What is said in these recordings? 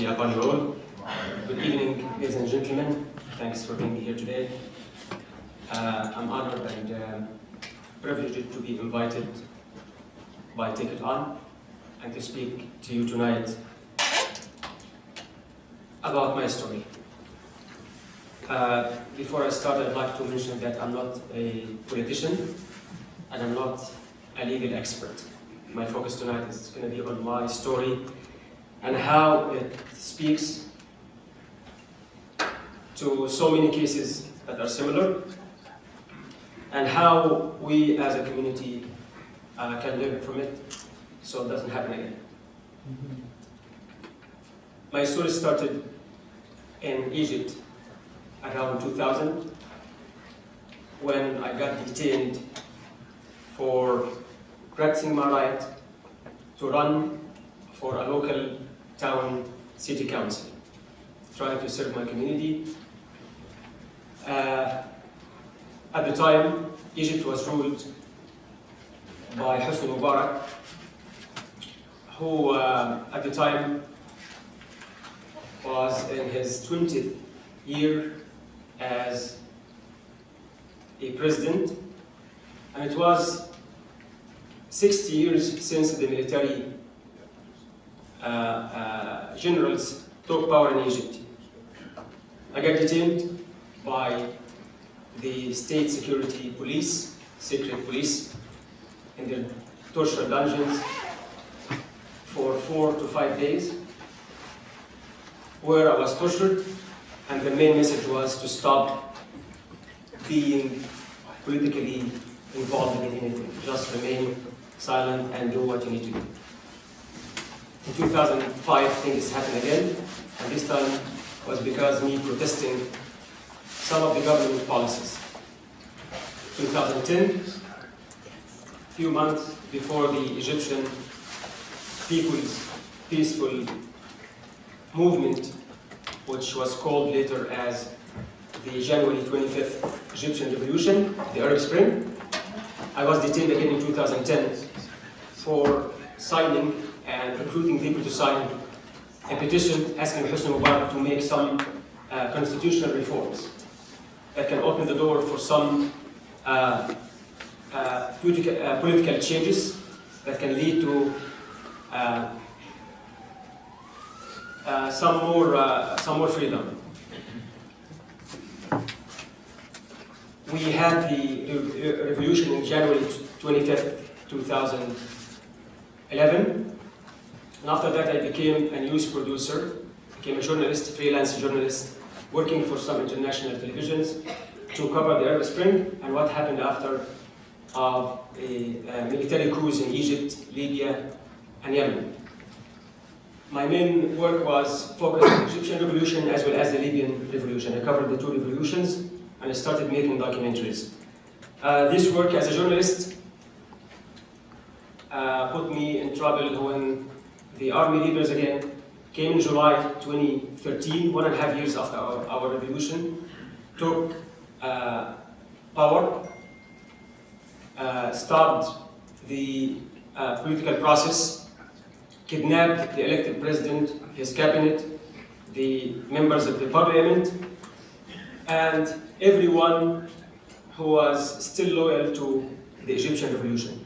upon you all. Good evening, ladies and gentlemen. Thanks for being here today. I'm honored and privileged to be invited by Take It On and to speak to you tonight about my story. Before I start, I'd like to mention that I'm not a politician and I'm not a legal expert. My focus tonight is going to be on my story and how it speaks to so many cases that are similar, and how we as a community can learn from it so it doesn't happen again. My story started in Egypt around 2000 when I got detained for practicing my right to run for a local town city council, trying to serve my community. At the time, Egypt was ruled by Hosni Mubarak, who at the time was in his 20th year as a president, and it was 60 years since the military generals took power in Egypt. I got detained by the state security police, secret police, in their torture dungeons for 4 to 5 days, where I was tortured, and the main message was to stop being politically involved in anything, just remain silent and do what you need to do. In 2005, things happened again, and this time was because me protesting some of the government policies. 2010, a few months before the Egyptian people's peaceful movement, which was called later as the January 25th Egyptian Revolution, the Arab Spring, I was detained again in 2010 for signing and recruiting people to sign a petition asking Hosni Mubarak to make some constitutional reforms that can open the door for some political changes that can lead to some more freedom. We had the revolution in January 25th, 2011. And after that, I became a news producer, became a journalist, freelance journalist, working for some international televisions to cover the Arab Spring and what happened after of military coups in Egypt, Libya, and Yemen. My main work was focused on the Egyptian revolution as well as the Libyan revolution. I covered the two revolutions and I started making documentaries. This work as a journalist put me in trouble when the army leaders again came in July 2013, 1.5 years after our revolution, took power, stopped the political process, kidnapped the elected president, his cabinet, the members of the parliament, and everyone who was still loyal to the Egyptian revolution,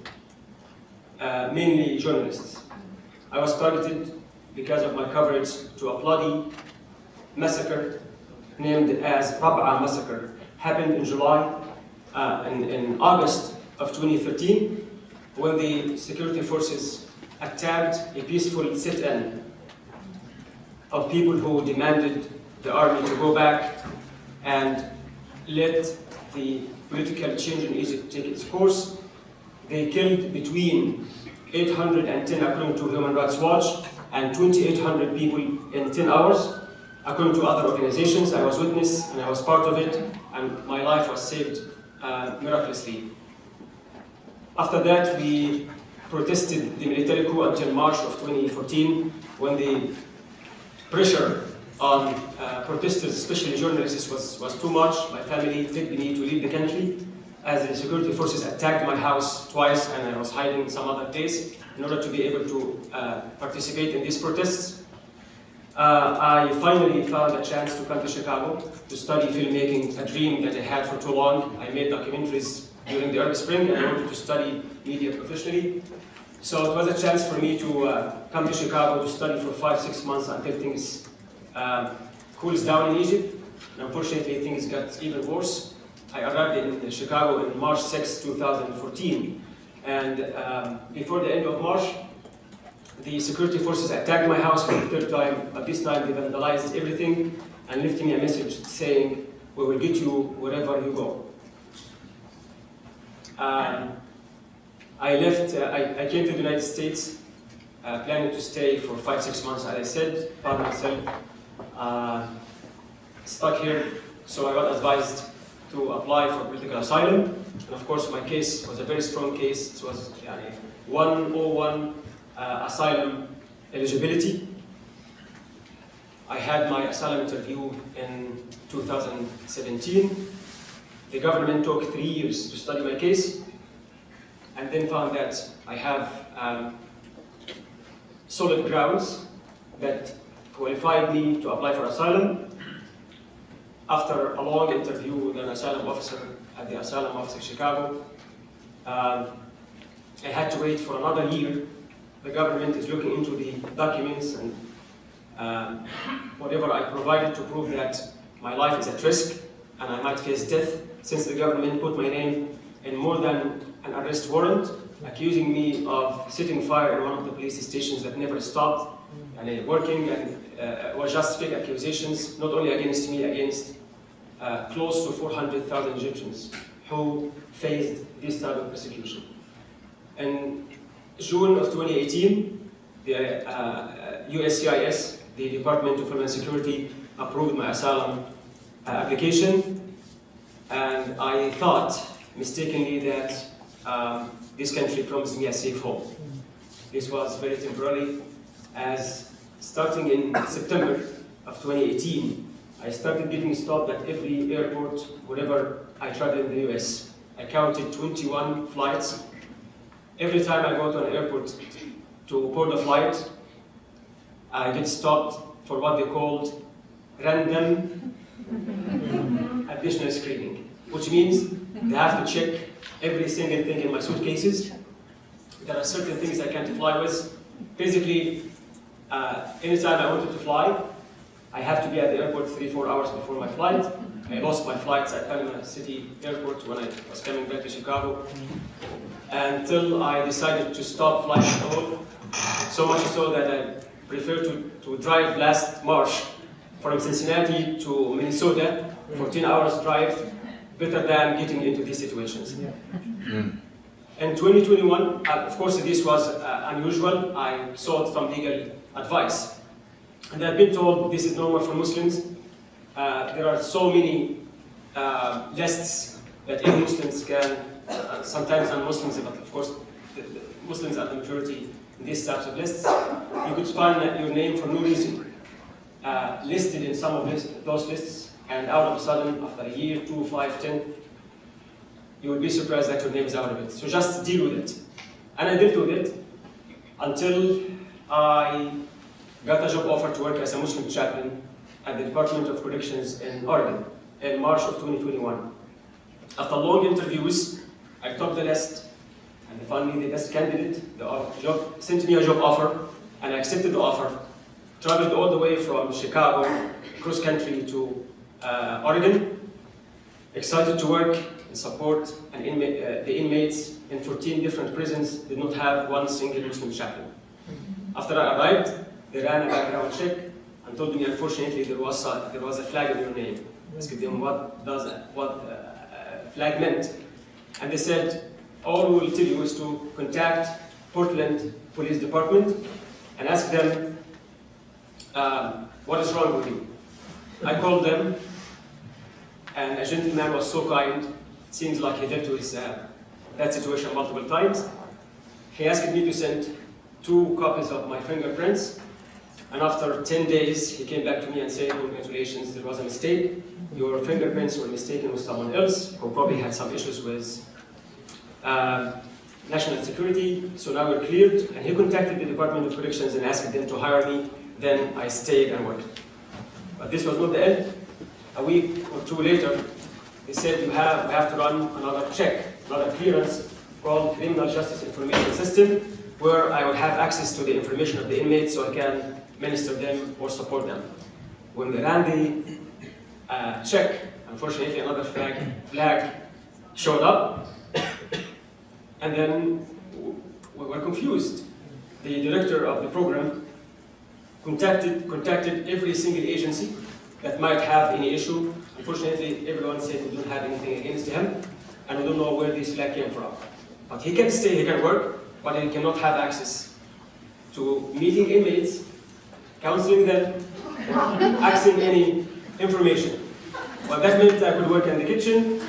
mainly journalists. I was targeted because of my coverage to a bloody massacre named as Rab'a massacre. Happened in in August of 2013, when the security forces attacked a peaceful sit-in of people who demanded the army to go back and let the political change in Egypt take its course. They killed between 810, according to Human Rights Watch, and 2,800 people in 10 hours. According to other organizations, I was witness and I was part of it, and my life was saved miraculously. After that, we protested the military coup until March of 2014, when the pressure on protesters, especially journalists, was too much. My family begged me to leave the country as the security forces attacked my house twice, and I was hiding in some other place in order to be able to participate in these protests. I finally found a chance to come to Chicago to study filmmaking, a dream that I had for too long. I made documentaries during the Arab Spring, and I wanted to study media professionally. So it was a chance for me to come to Chicago to study for 5-6 months until things cools down in Egypt. And unfortunately, things got even worse. I arrived in Chicago on March 6, 2014. And before the end of March, the security forces attacked my house for the third time, but this time they vandalized everything and left me a message saying, "We will get you wherever you go." I left, I came to the United States planning to stay for 5-6 months, as I said, found myself stuck here, so I got advised to apply for political asylum. And of course, my case was a very strong case. It was 101 asylum eligibility. I had my asylum interview in 2017. The government took 3 years to study my case, and then found that I have solid grounds that qualified me to apply for asylum. After a long interview with an asylum officer at the Asylum Office of Chicago, I had to wait for another year. The government is looking into the documents and whatever I provided to prove that my life is at risk and I might face death, since the government put my name in more than an arrest warrant, accusing me of setting fire in one of the police stations that never stopped and working, and was just fake accusations, not only against me, against close to 400,000 Egyptians who faced this type of persecution. In June of 2018, the USCIS, the Department of Homeland Security, approved my asylum application, and I thought mistakenly that this country promised me a safe home. This was very temporary, as starting in September of 2018, I started getting stopped at every airport wherever I traveled in the US. I counted 21 flights. Every time I go to an airport to board a flight, I get stopped for what they called random additional screening, which means they have to check every single thing in my suitcases. There are certain things I can't fly with. Basically, anytime I wanted to fly, I have to be at the airport 3-4 hours before my flight. I lost my flights at Panama City Airport when I was coming back to Chicago, until I decided to stop flying at all. So much so that I prefer to drive last March from Cincinnati to Minnesota, 14 hours drive, better than getting into these situations. In 2021, of course this was unusual, I sought some legal advice. And I've been told this is normal for Muslims. There are so many lists that even Muslims can, sometimes non-Muslims, but of course the Muslims are the majority in these types of lists. You could find your name for no reason listed in some of those lists, and out of a sudden, after a year, 2, 5, 10, you will be surprised that your name is out of it. So just deal with it. And I dealt with it until I got a job offer to work as a Muslim chaplain at the Department of Corrections in Oregon in March of 2021. After long interviews, I topped the list, and they found me the best candidate. The job sent me a job offer, and I accepted the offer. Traveled all the way from Chicago, cross country to Oregon. Excited to work and support the inmates in 14 different prisons. Did not have one single Muslim chaplain. After I arrived, they ran a background check and told me, unfortunately, there was a flag in your name. I asked them what flag meant, and they said, all we will tell you is to contact Portland Police Department and ask them what is wrong with you. I called them, and a gentleman was so kind. It seems like he dealt with that situation multiple times. He asked me to send 2 copies of my fingerprints, and after 10 days, he came back to me and said, congratulations, there was a mistake. Your fingerprints were mistaken with someone else who probably had some issues with national security, so now we're cleared. And he contacted the Department of Corrections and asked them to hire me Then I stayed and worked. But this was not the end. A week or two later, they said we have to run another check, another clearance called Criminal Justice Information System, where I will have access to the information of the inmates so I can minister them or support them. When they ran the check, unfortunately another flag showed up, and then we were confused. The director of the program contacted every single agency that might have any issue. Unfortunately, everyone said we don't have anything against him, and we don't know where this flag came from. But he can stay, he can work, but he cannot have access to meeting inmates, counseling them, accessing any information. Well, that meant I could work in the kitchen.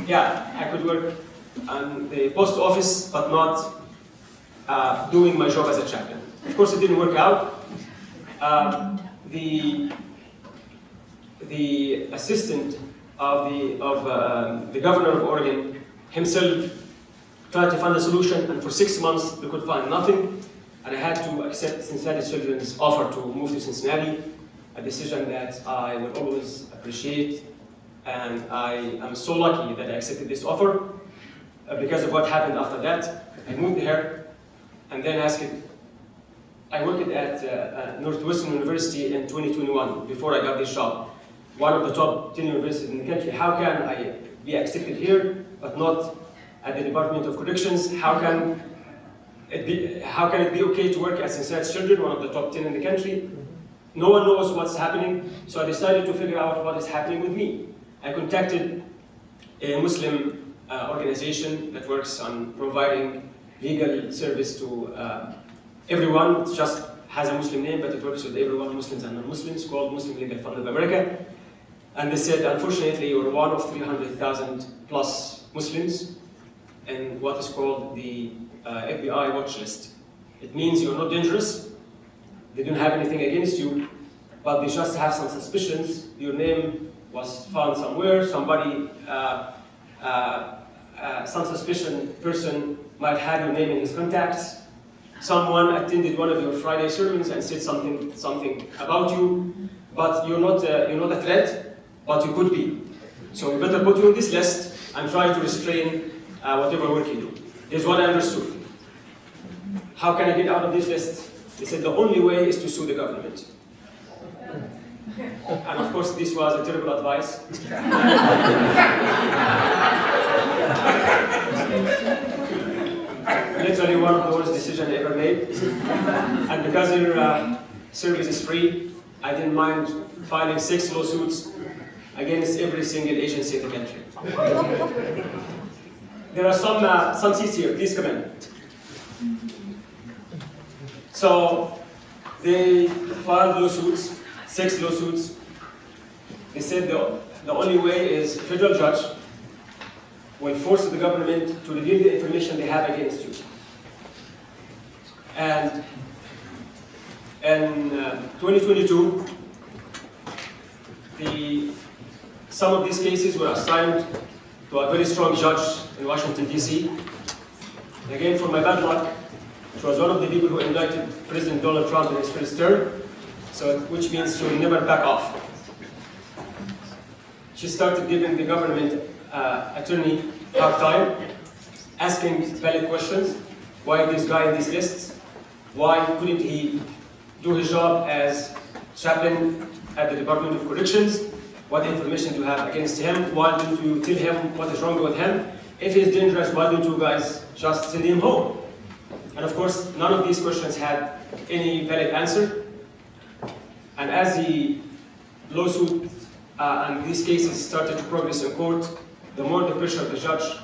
Yeah, I could work on the post office, but not doing my job as a chaplain. Of course, it didn't work out. The assistant of the governor of Oregon himself tried to find a solution, and for 6 months they could find nothing. And I had to accept Cincinnati Children's offer to move to Cincinnati, a decision that I will always appreciate. And I am so lucky that I accepted this offer because of what happened after that. I moved here, and then I worked at Northwestern University in 2021 before I got this job. One of the top 10 universities in the country. How can I be accepted here but not at the Department of Corrections? How can it be okay to work at Cincinnati Children, one of the top 10 in the country? No one knows what's happening, so I decided to figure out what is happening with me. I contacted a Muslim organization that works on providing legal service to everyone. It just has a Muslim name, but it works with everyone, Muslims and non-Muslims, called Muslim Legal Fund of America. And they said, unfortunately, you're one of 300,000 plus Muslims in what is called the FBI watch list. It means you're not dangerous, they don't have anything against you, but they just have some suspicions. Your name was found somewhere, somebody, some suspicious person might have your name in his contacts. Someone attended one of your Friday sermons and said something about you, but you're not a threat, but you could be. So we better put you on this list and try to restrain whatever work you do. Here's what I understood. How can I get out of this list? They said the only way is to sue the government. And of course, this was a terrible advice. Literally one of the worst decisions I ever made. And because your service is free, I didn't mind filing 6 lawsuits against every single agency in the country. There are some seats here, please come in. So they filed lawsuits, 6 lawsuits. They said the only way is a federal judge will force the government to reveal the information they have against you. And in 2022, some of these cases were assigned to a very strong judge in Washington, D.C. Again, for my bad luck, she was one of the people who indicted President Donald Trump in his first term, which means she will never back off. She started giving the government attorney hard time, asking valid questions. Why this guy in these lists? Why couldn't he do his job as chaplain at the Department of Corrections? What information do you have against him? Why don't you tell him what is wrong with him? If he's dangerous, why don't you guys just send him home? And of course, none of these questions had any valid answer. And as the lawsuit and these cases started to progress in court, the more the pressure the judge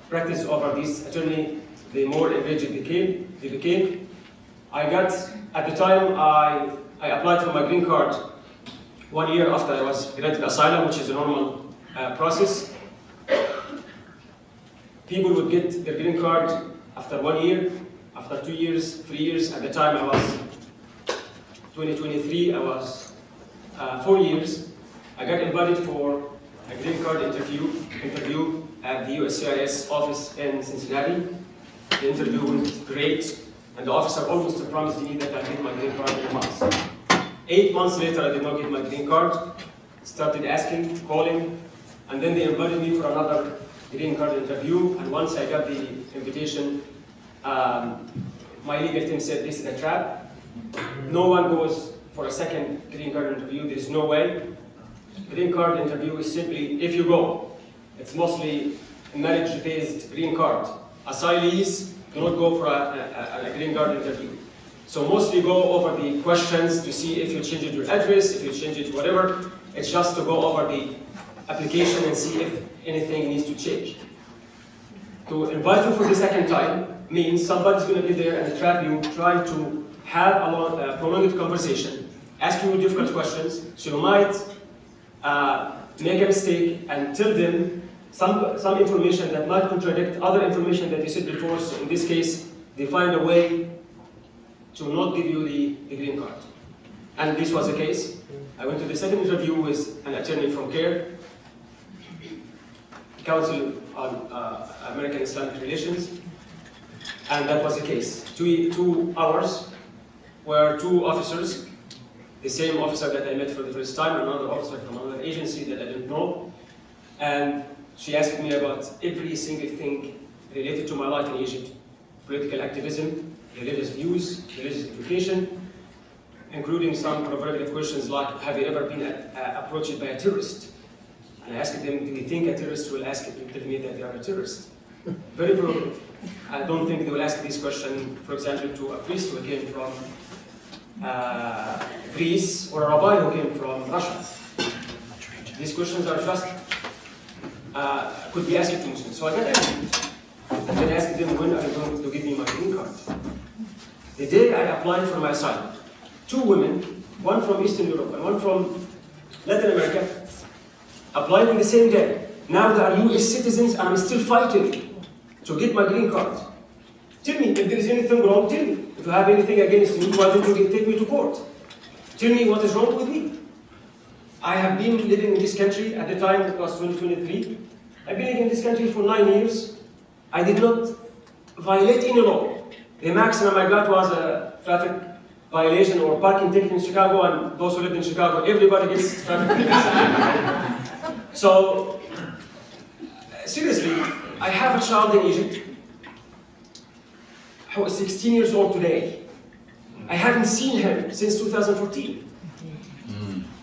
practiced over this attorney, the more enraged they became. At the time, I applied for my green card 1 year after I was granted asylum, which is a normal process. People would get their green card after 1 year, after 2 years, 3 years. At the time I was 2023, I was 4 years. I got invited for a green card interview at the USCIS office in Cincinnati. The interview went great. And the officer almost promised me that I'd get my green card in a month. 8 months later, I did not get my green card. Started asking, calling, and then they invited me for another green card interview. And once I got the invitation, my legal team said this is a trap. No one goes for a second green card interview. There is no way. Green card interview is simply, if you go, it's mostly a marriage-based green card. Asylees do not go for a green card interview. So mostly go over the questions to see if you changed your address, if you changed whatever. It's just to go over the application and see if anything needs to change. To invite you for the second time means somebody's going to be there and trap you, try to have a prolonged conversation, ask you difficult questions, so you might make a mistake and tell them some information that might contradict other information that you said before. So in this case, they find a way to not give you the green card. And this was the case. I went to the second interview with an attorney from CARE, Council on American Islamic Relations, and that was the case. 2 hours where 2 officers, the same officer that I met for the first time, another officer from another agency that I didn't know, and she asked me about every single thing related to my life in Egypt: political activism, religious views, religious education, including some provocative questions like, have you ever been approached by a terrorist? And I asked them, do you think a terrorist will tell me that they are a terrorist? Very provocative. I don't think they will ask this question, for example, to a priest who came from Greece or a rabbi who came from Russia. These questions are just, could be asked to Muslims. So I got angry and then asked them, when are you going to give me my green card? The day I applied for my asylum, 2 women, one from Eastern Europe and one from Latin America, applied on the same day. Now they are US citizens and I'm still fighting to get my green card. Tell me if there is anything wrong, tell me. If you have anything against me, why don't you take me to court? Tell me what is wrong with me. I have been living in this country, at the time it was 2023. I've been living in this country for 9 years. I did not violate any law. The maximum I got was a traffic violation or parking ticket in Chicago, and those who live in Chicago, everybody gets traffic tickets. So, seriously, I have a child in Egypt who is 16 years old today. I haven't seen him since 2014.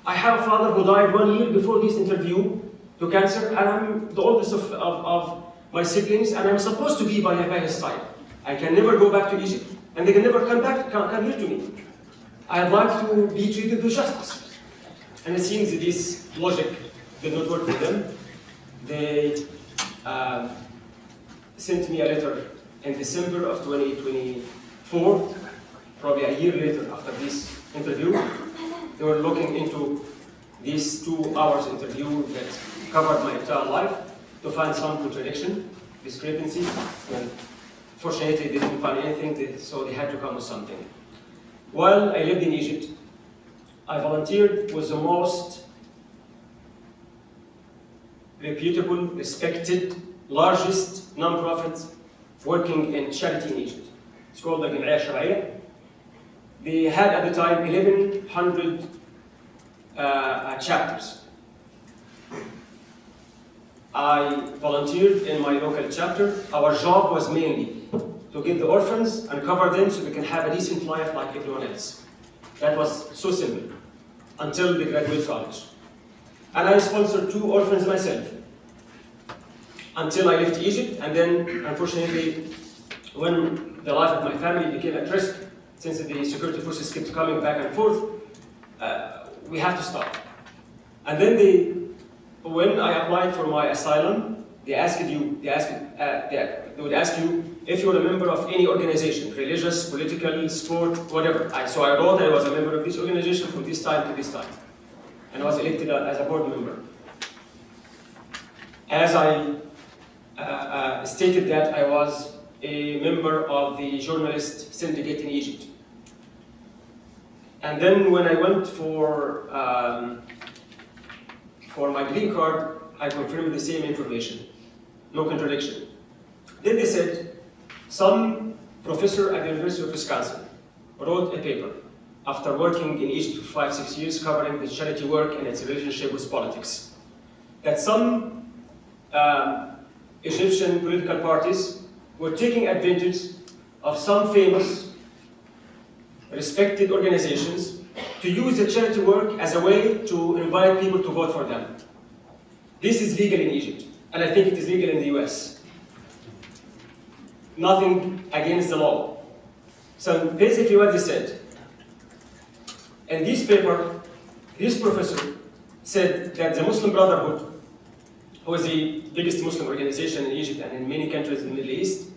I have a father who died 1 year before this interview to cancer, and I'm the oldest of my siblings, and I'm supposed to be by his side. I can never go back to Egypt, and they can never come here to me. I'd like to be treated with justice. And it seems that this logic did not work for them. They sent me a letter in December of 2024, probably a year later after this interview. They were looking into these 2 hours interview that covered my entire life to find some contradiction, discrepancy. And fortunately, they didn't find anything, so they had to come with something. While I lived in Egypt, I volunteered with the most reputable, respected, largest non-profit working in charity in Egypt. It's called the Jam'iyya Shar'iyya. They had at the time 1,100 chapters. I volunteered in my local chapter. Our job was mainly to get the orphans and cover them so they can have a decent life like everyone else. That was so simple, until they graduate college. And I sponsored 2 orphans myself, until I left Egypt, and then, unfortunately, when the life of my family became at risk, since the security forces kept coming back and forth, we have to stop. And then when I applied for my asylum, they would ask you if you're a member of any organization, religious, political, sport, whatever. So I wrote I was a member of this organization from this time to this time. And I was elected as a board member. As I stated that I was a member of the journalist syndicate in Egypt. And then when I went for my green card, I confirmed the same information. No contradiction. Then they said, some professor at the University of Wisconsin, wrote a paper after working in Egypt for 5-6 years covering the charity work and its relationship with politics, that some Egyptian political parties were taking advantage of some famous, respected organizations to use the charity work as a way to invite people to vote for them. This is legal in Egypt, and I think it is legal in the US. Nothing against the law. So basically what they said, in this paper, this professor said that the Muslim Brotherhood, who is the biggest Muslim organization in Egypt and in many countries in the Middle East,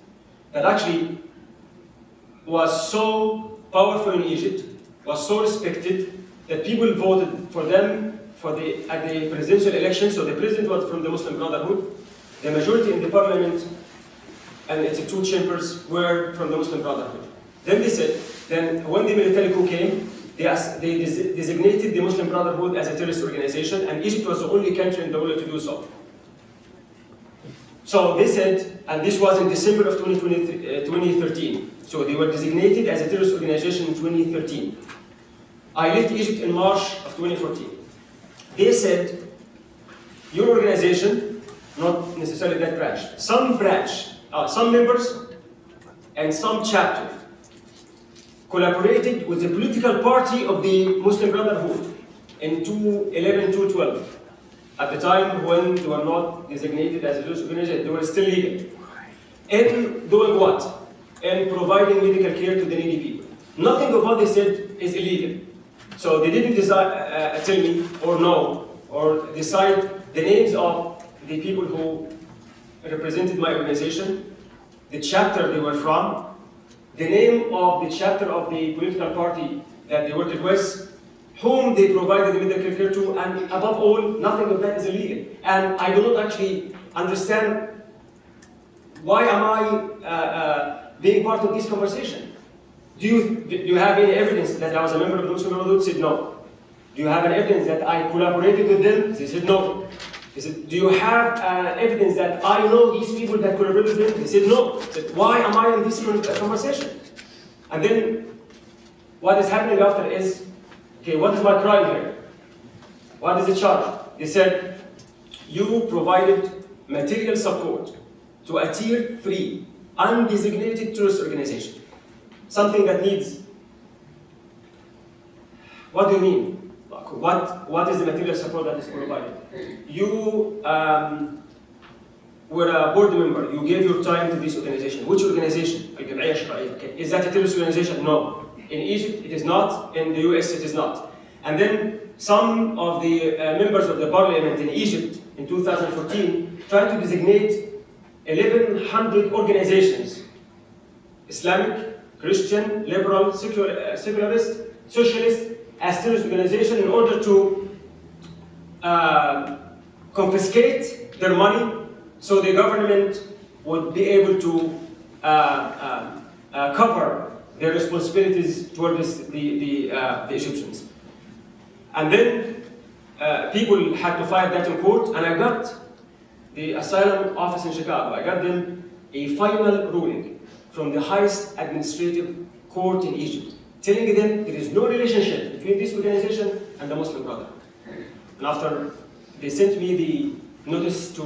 that actually was so powerful in Egypt, was so respected, that people voted for them at the presidential election. So the president was from the Muslim Brotherhood, the majority in the parliament and its two chambers were from the Muslim Brotherhood. Then they said, then when the military coup came, they designated the Muslim Brotherhood as a terrorist organization, and Egypt was the only country in the world to do so. So they said, and this was in December of 2013, so they were designated as a terrorist organization in 2013. I left Egypt in March of 2014. They said, your organization, not necessarily that branch, some members and some chapter collaborated with the political party of the Muslim Brotherhood in 2011, 2012. At the time when they were not designated as a Jewish organization, they were still legal. In doing what? In providing medical care to the needy people. Nothing of what they said is illegal. So they didn't tell me or know or decide the names of the people who represented my organization, the chapter they were from, the name of the chapter of the political party that they worked with, whom they provided the medical care to, and above all, nothing of that is illegal. And I do not actually understand why am I being part of this conversation. Do you have any evidence that I was a member of the Muslim Brotherhood? Said no. Do you have any evidence that I collaborated with them? They said no. They said, do you have evidence that I know these people that collaborated with them? They said no. They said, why am I in this conversation? And then what is happening after is, okay, what is my crime here? What is the charge? They said, you provided material support to a tier 3 undesignated terrorist organization. Something that needs, what do you mean? What is the material support that is provided? You were a board member, you gave your time to this organization. Which organization? Is that a terrorist organization? No. In Egypt, it is not. In the US, it is not. And then some of the members of the parliament in Egypt in 2014 tried to designate 1,100 organizations, Islamic, Christian, liberal, secularist, socialist, as terrorist organization in order to confiscate their money so the government would be able to cover their responsibilities towards the Egyptians. And then people had to fight that in court, and I got the asylum office in Chicago. I got them a final ruling from the highest administrative court in Egypt, telling them there is no relationship between this organization and the Muslim Brotherhood. And after they sent me the notice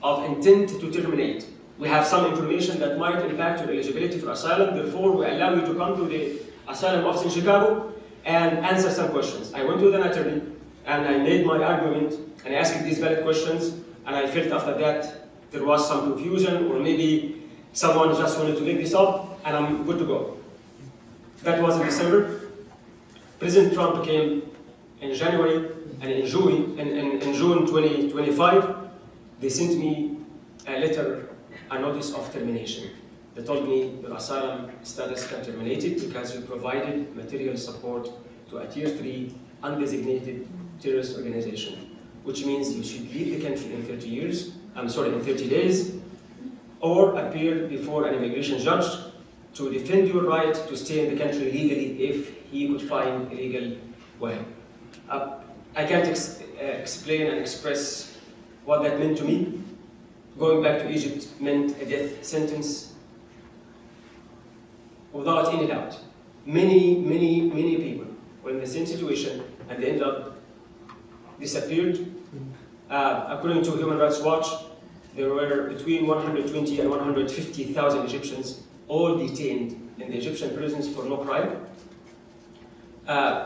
of intent to terminate, we have some information that might impact your eligibility for asylum, therefore we allow you to come to the asylum office in Chicago and answer some questions. I went with an attorney and I made my argument and I asked these valid questions, and I felt after that there was some confusion or maybe someone just wanted to make this up, and I'm good to go. That was in December. President Trump came in January, and in June 2025, they sent me a letter, a notice of termination. They told me your asylum status got terminated because you provided material support to a tier 3 undesignated terrorist organization, which means you should leave the country in 30 days, or appear before an immigration judge to defend your right to stay in the country legally if he could find a legal way. I can't explain and express what that meant to me. Going back to Egypt meant a death sentence. without any doubt. Many people were in the same situation and they ended up disappeared. According to Human Rights Watch, there were between 120 and 150,000 Egyptians all detained in the Egyptian prisons for no crime.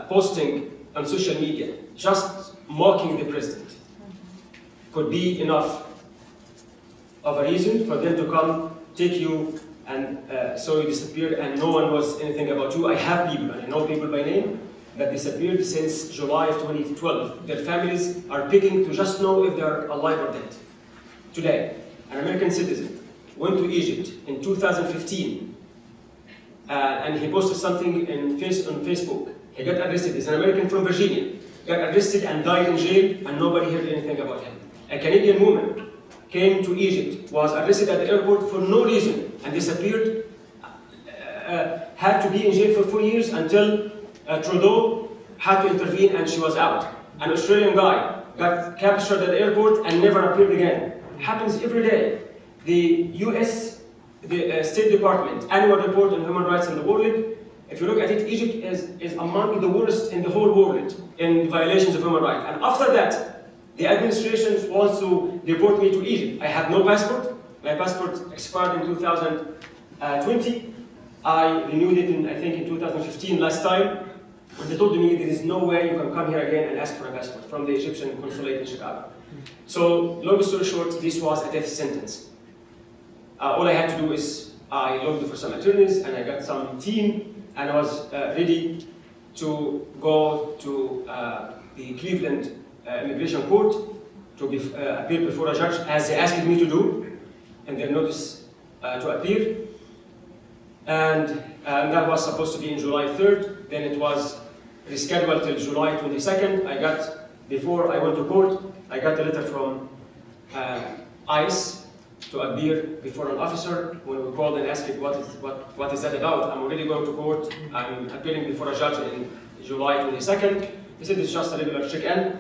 Posting on social media, just mocking the president, could be enough of a reason for them to come, take you, and so you disappeared, and no one knows anything about you. I have people, and I know people by name, that disappeared since July of 2012. Their families are picking to just know if they're alive or dead. Today, an American citizen went to Egypt in 2015, and he posted something on Facebook. He got arrested. He's an American from Virginia. Got arrested and died in jail, and nobody heard anything about him. A Canadian woman came to Egypt, was arrested at the airport for no reason, and disappeared, had to be in jail for 4 years until Trudeau had to intervene and she was out. An Australian guy got captured at the airport and never appeared again. Happens every day. The US State Department annual report on human rights in the world, if you look at it, Egypt is among the worst in the whole world in violations of human rights. And after that, the administration wants to deport me to Egypt. I have no passport. My passport expired in 2020. I renewed it in, I think, in 2015 last time. But they told me there is no way you can come here again and ask for a passport from the Egyptian consulate in Chicago. So, long story short, this was a death sentence. All I had to do is I looked for some attorneys and I got some team and I was ready to go to the Cleveland Immigration Court to appear before a judge, as they asked me to do in their notice to appear. And that was supposed to be in July 3rd. Then it was rescheduled till July 22nd. Before I went to court, I got a letter from ICE to appear before an officer. When we called and asked him what is that about, I'm already going to court. I'm appearing before a judge in July 22nd. He said it's just a regular check-in.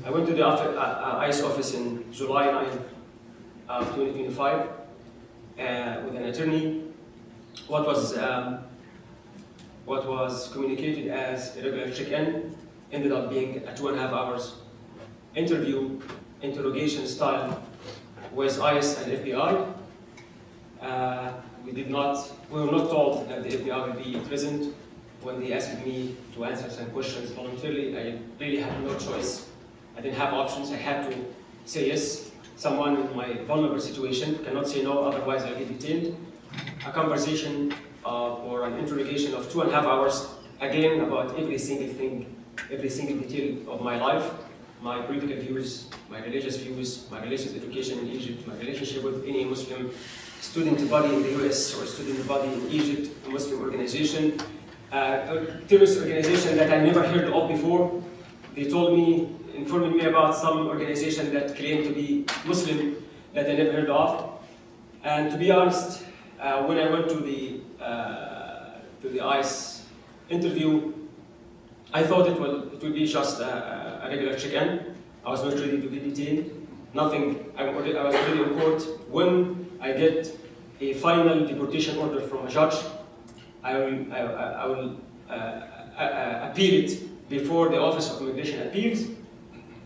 I went to the ICE office in July 9th of 2025 with an attorney. What was communicated as a regular check-in ended up being a 2.5 hours interview, interrogation style with ICE and FBI. We were not told that the FBI would be present. When they asked me to answer some questions voluntarily, I really had no choice. I didn't have options. I had to say yes. Someone in my vulnerable situation cannot say no, otherwise I'll get detained. A conversation or an interrogation of 2.5 hours, again about every single thing, every single detail of my life, my political views, my religious views, my religious education in Egypt, my relationship with any Muslim student body in the US or student body in Egypt, a Muslim organization, a terrorist organization that I never heard of before. They informed me about some organization that claimed to be Muslim that I never heard of. And to be honest, when I went to the ICE interview, I thought it would be just a regular check-in. I was not ready to be detained. Nothing. I was already in court. When I get a final deportation order from a judge, I will appeal it before the Office of Immigration Appeals.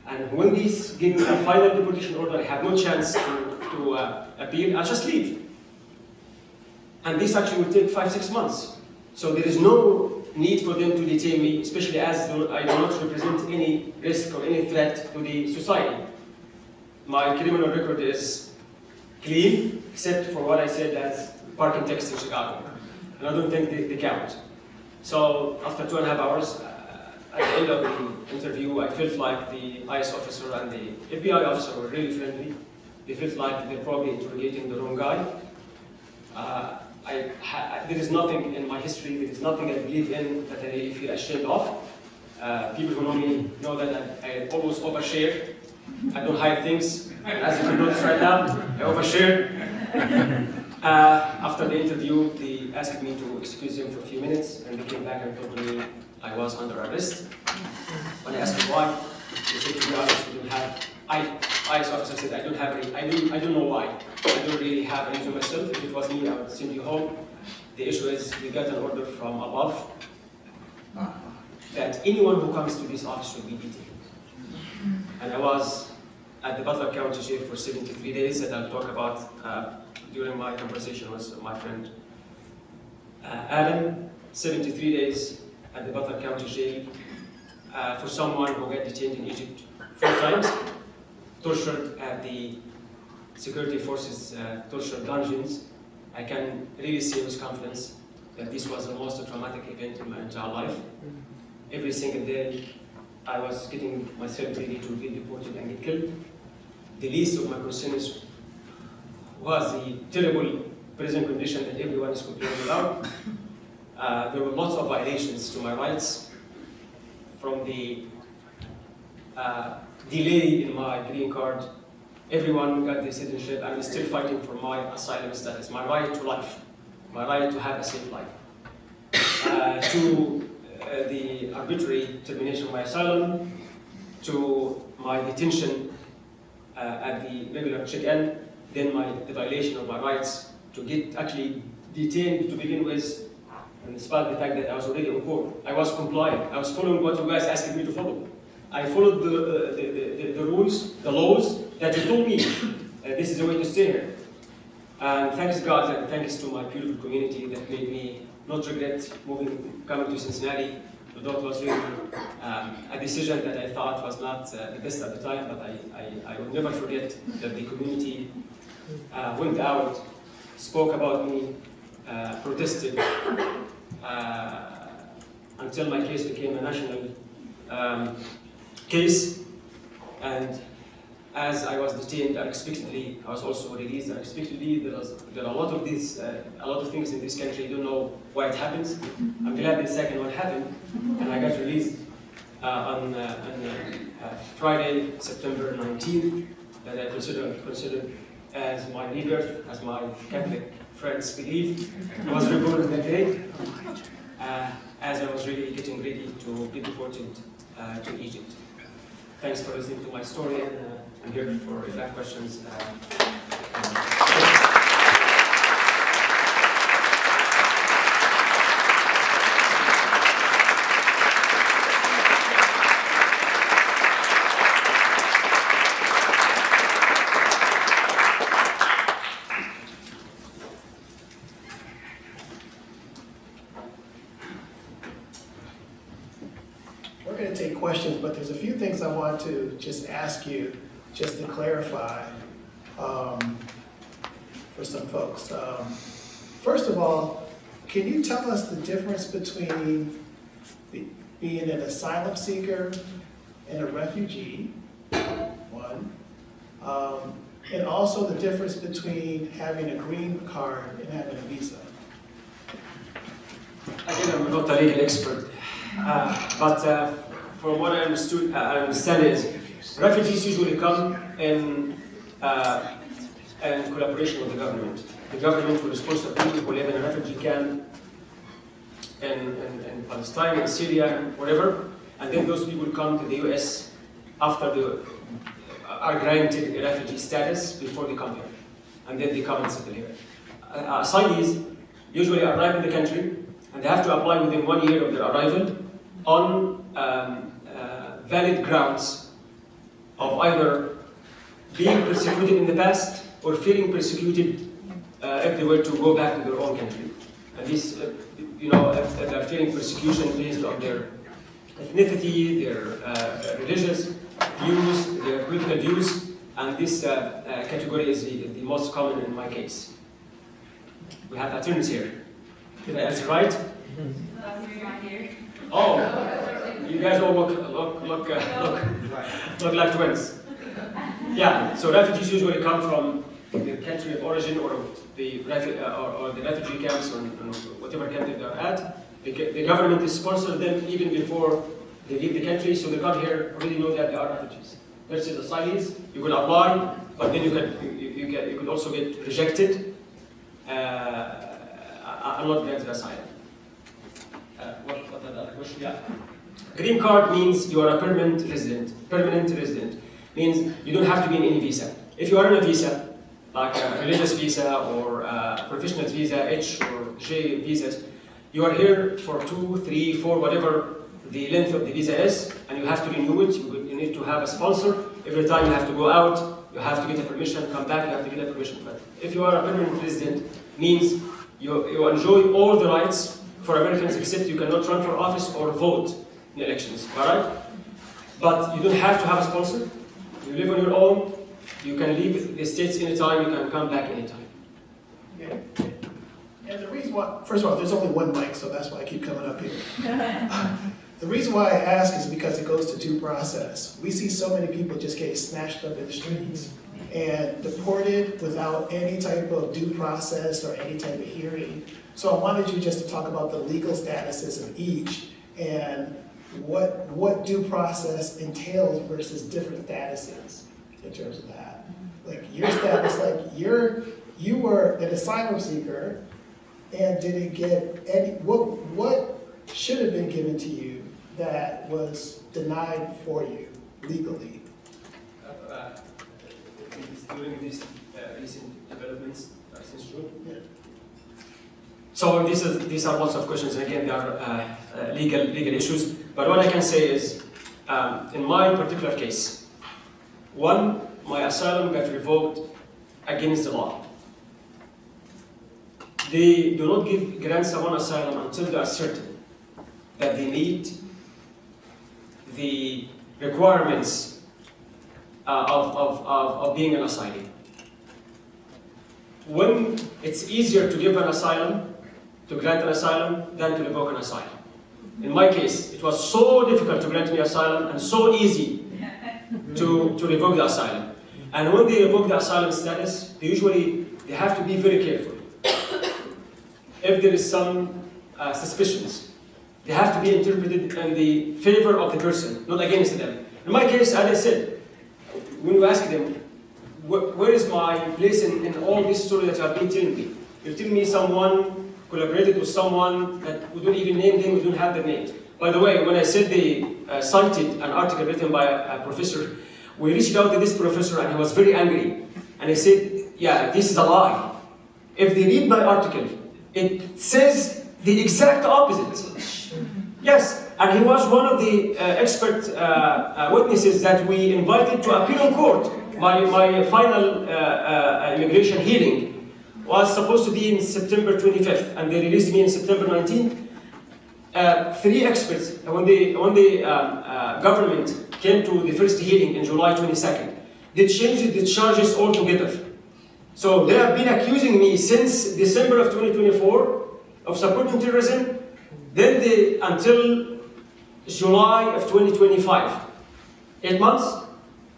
And when these give me a final deportation order, I have no chance to appeal. I'll just leave. And this actually will take 5-6 months. So there is no need for them to detain me, especially as I do not represent any risk or any threat to the society. My criminal record is clean, except for what I said as parking tickets in Chicago. And I don't think they count. So after 2.5 hours, at the end of the interview, I felt like the ICE officer and the FBI officer were really friendly. They felt like they're probably interrogating the wrong guy. There is nothing in my history, there is nothing I believe in that I really feel ashamed of. People who know me know that I always overshare. I don't hide things. As you can notice right now, I overshare. After the interview, they asked me to excuse them for a few minutes, and they came back and told me I was under arrest. When I asked them why, they said, to be honest, we don't have. ICE officer said, I don't have any. I don't know why. I don't really have anything myself. If it was me, I would send you home. The issue is we got an order from above that anyone who comes to this office should be beaten. And I was at the Butler County Jail for 73 days, that I'll talk about during my conversation with my friend Adam. 73 days at the Butler County Jail for someone who got detained in Egypt 4 times, tortured at the security forces torture dungeons. I can really say with confidence that this was the most traumatic event in my entire life. Every single day I was getting myself ready to get deported and get killed. The least of my concerns was the terrible prison condition that everyone is complaining about. There were lots of violations to my rights, from the delay in my green card. Everyone got the citizenship. I'm still fighting for my asylum status, my right to life, my right to have a safe life. To the arbitrary termination of my asylum, to my detention at the regular check-in, then the violation of my rights to get actually detained to begin with, and despite the fact that I was already on court. I was complying. I was following what you guys asked me to follow. I followed the rules, the laws that you told me. This is the way to stay here. And thanks God, and thanks to my beautiful community that made me not regret coming to Cincinnati. Although it was really a decision that I thought was not the best at the time, but I will never forget that the community went out, spoke about me, protested, until my case became a national case. And as I was detained unexpectedly, I was also released unexpectedly. There are a lot of things in this country, you don't know why it happens. I'm glad the second one happened, and I got released on Friday, September 19th, that I considered as my rebirth, as my Catholic friends believe. I was reborn on that day, as I was really getting ready to be deported to Egypt. Thanks for listening to my story, and I'm here for if you have questions. We're going to take questions, but there's a few things I want to just ask you, just to clarify for some folks. First of all, can you tell us the difference between being an asylum seeker and a refugee, one, and also the difference between having a green card and having a visa? Again, I'm not a legal expert, but from what I understand is refugees usually come in collaboration with the government. The government will sponsor people who live in a refugee camp in Palestine, in Syria, whatever, and then those people come to the US after they are granted a refugee status before they come here, and then they come and settle here. Asylees usually arrive in the country, and they have to apply within 1 year of their arrival on valid grounds of either being persecuted in the past or feeling persecuted if they were to go back to their own country. And this, if they're feeling persecution based on their ethnicity, their religious views, their political views, and this category is the most common in my case. We have attorneys here. Did I answer right? Oh, you guys all look like twins. Yeah, so refugees usually come from the country of origin or the refugee camps or whatever country they're at. The government is sponsoring them even before they leave the country, so they come here already know that they are refugees. Versus asylees, you could apply, but then you could also get rejected. I'm not granted asylum. What other question? Yeah. Green card means you are a permanent resident. Permanent resident means you don't have to be in any visa. If you are on a visa, like a religious visa or a professional visa, H or J visas, you are here for 2, 3, 4, whatever the length of the visa is, and you have to renew it. You need to have a sponsor. Every time you have to go out, you have to get a permission, come back, you have to get a permission. But if you are a permanent resident, means you enjoy all the rights for Americans, except you cannot run for office or vote in elections, all right? But you don't have to have a sponsor. You live on your own. You can leave the States anytime. You can come back anytime. Yeah. And the reason why, first of all, there's only one mic, so that's why I keep coming up here. The reason why I ask is because it goes to due process. We see so many people just getting snatched up in the streets and deported without any type of due process or any type of hearing. So I wanted you just to talk about the legal statuses of each and what due process entails versus different statuses in terms of that. Like your status, like you were an asylum seeker and didn't get any, what should have been given to you that was denied for you legally? During these recent developments since June? Yeah. So these are lots of questions, and again, they are legal issues. But what I can say is, in my particular case, one, my asylum got revoked against the law. They do not grant someone asylum until they are certain that they meet the requirements of being an asylee. When it's easier to give an asylum, to grant an asylum, than to revoke an asylum. In my case, it was so difficult to grant me asylum and so easy to revoke the asylum. And when they revoke the asylum status, they have to be very careful. If there is some suspicions, they have to be interpreted in the favor of the person, not against them. In my case, as I said, when you ask them, where is my place in all this story that you have been telling me? You're telling me someone collaborated with someone that we don't even name them, we don't have their names. By the way, when I said they cited an article written by a professor, we reached out to this professor and he was very angry. And he said, yeah, this is a lie. If they read my article, it says the exact opposite. Yes, and he was one of the expert witnesses that we invited to appear in court. My final immigration hearing was supposed to be in September 25th, and they released me in September 19th. 3 experts, when the government came to the first hearing in July 22nd, they changed the charges altogether. So they have been accusing me since December of 2024 of supporting terrorism, then until July of 2025. 8 months.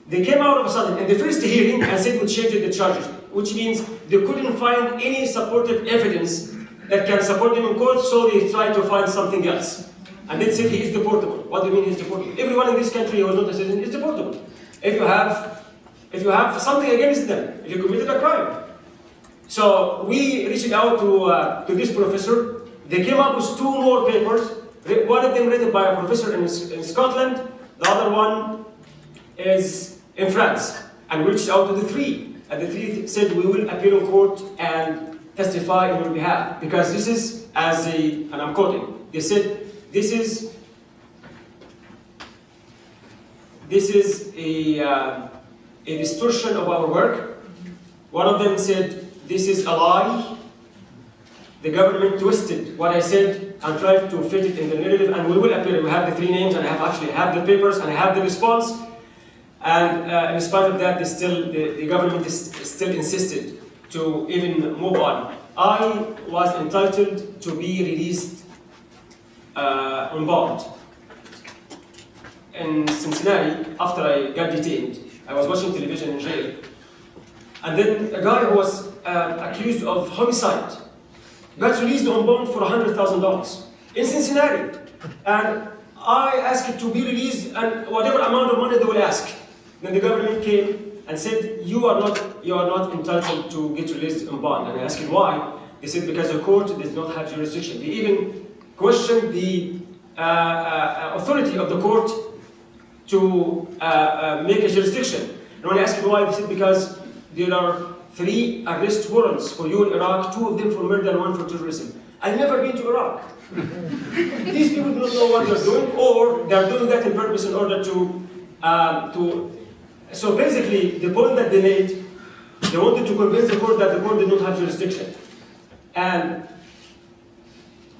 They came out of a sudden in the first hearing and said we changed the charges, which means they couldn't find any supportive evidence that can support them in court, so they tried to find something else. And then said he is deportable. What do you mean he's deportable? Everyone in this country who is not a citizen is deportable. If you have something against them, if you committed a crime. So we reached out to this professor. They came up with 2 more papers. One of them written by a professor in Scotland. The other one is in France. And we reached out to the 3. And the 3 said we will appear in court and testify on your behalf. Because this is, and I'm quoting, they said, this is a distortion of our work. One of them said, this is a lie. The government twisted what I said and tried to fit it in the narrative, and we will appear. We have the 3 names, and I have the papers, and I have the response. And in spite of that, the government still insisted to even move on. I was entitled to be released on bond. In Cincinnati, after I got detained, I was watching television in jail. And then a guy who was accused of homicide got released on bond for $100,000 in Cincinnati. And I asked to be released, and whatever amount of money they will ask. Then the government came and said, you are not entitled to get released on bond. And I asked why. They said because the court does not have jurisdiction. They even questioned the authority of the court to make a jurisdiction. And when I asked why, they said because there are 3 arrest warrants for you in Iraq, 2 of them for murder and 1 for terrorism. I've never been to Iraq. These people don't know what they're doing, or they're doing that in purpose in order to. So basically, the point that they made, they wanted to convince the court that the court did not have jurisdiction. And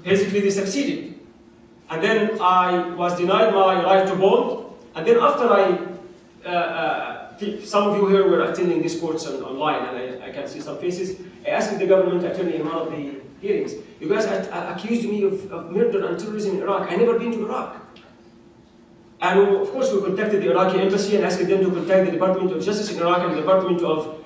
basically, they succeeded. And then I was denied my right to bond. And then after some of you here were attending these courts online, and I can see some faces. I asked the government attorney in one of the hearings, you guys accused me of murder and terrorism in Iraq. I never been to Iraq. And of course, we contacted the Iraqi embassy and asked them to contact the Department of Justice in Iraq and the Department of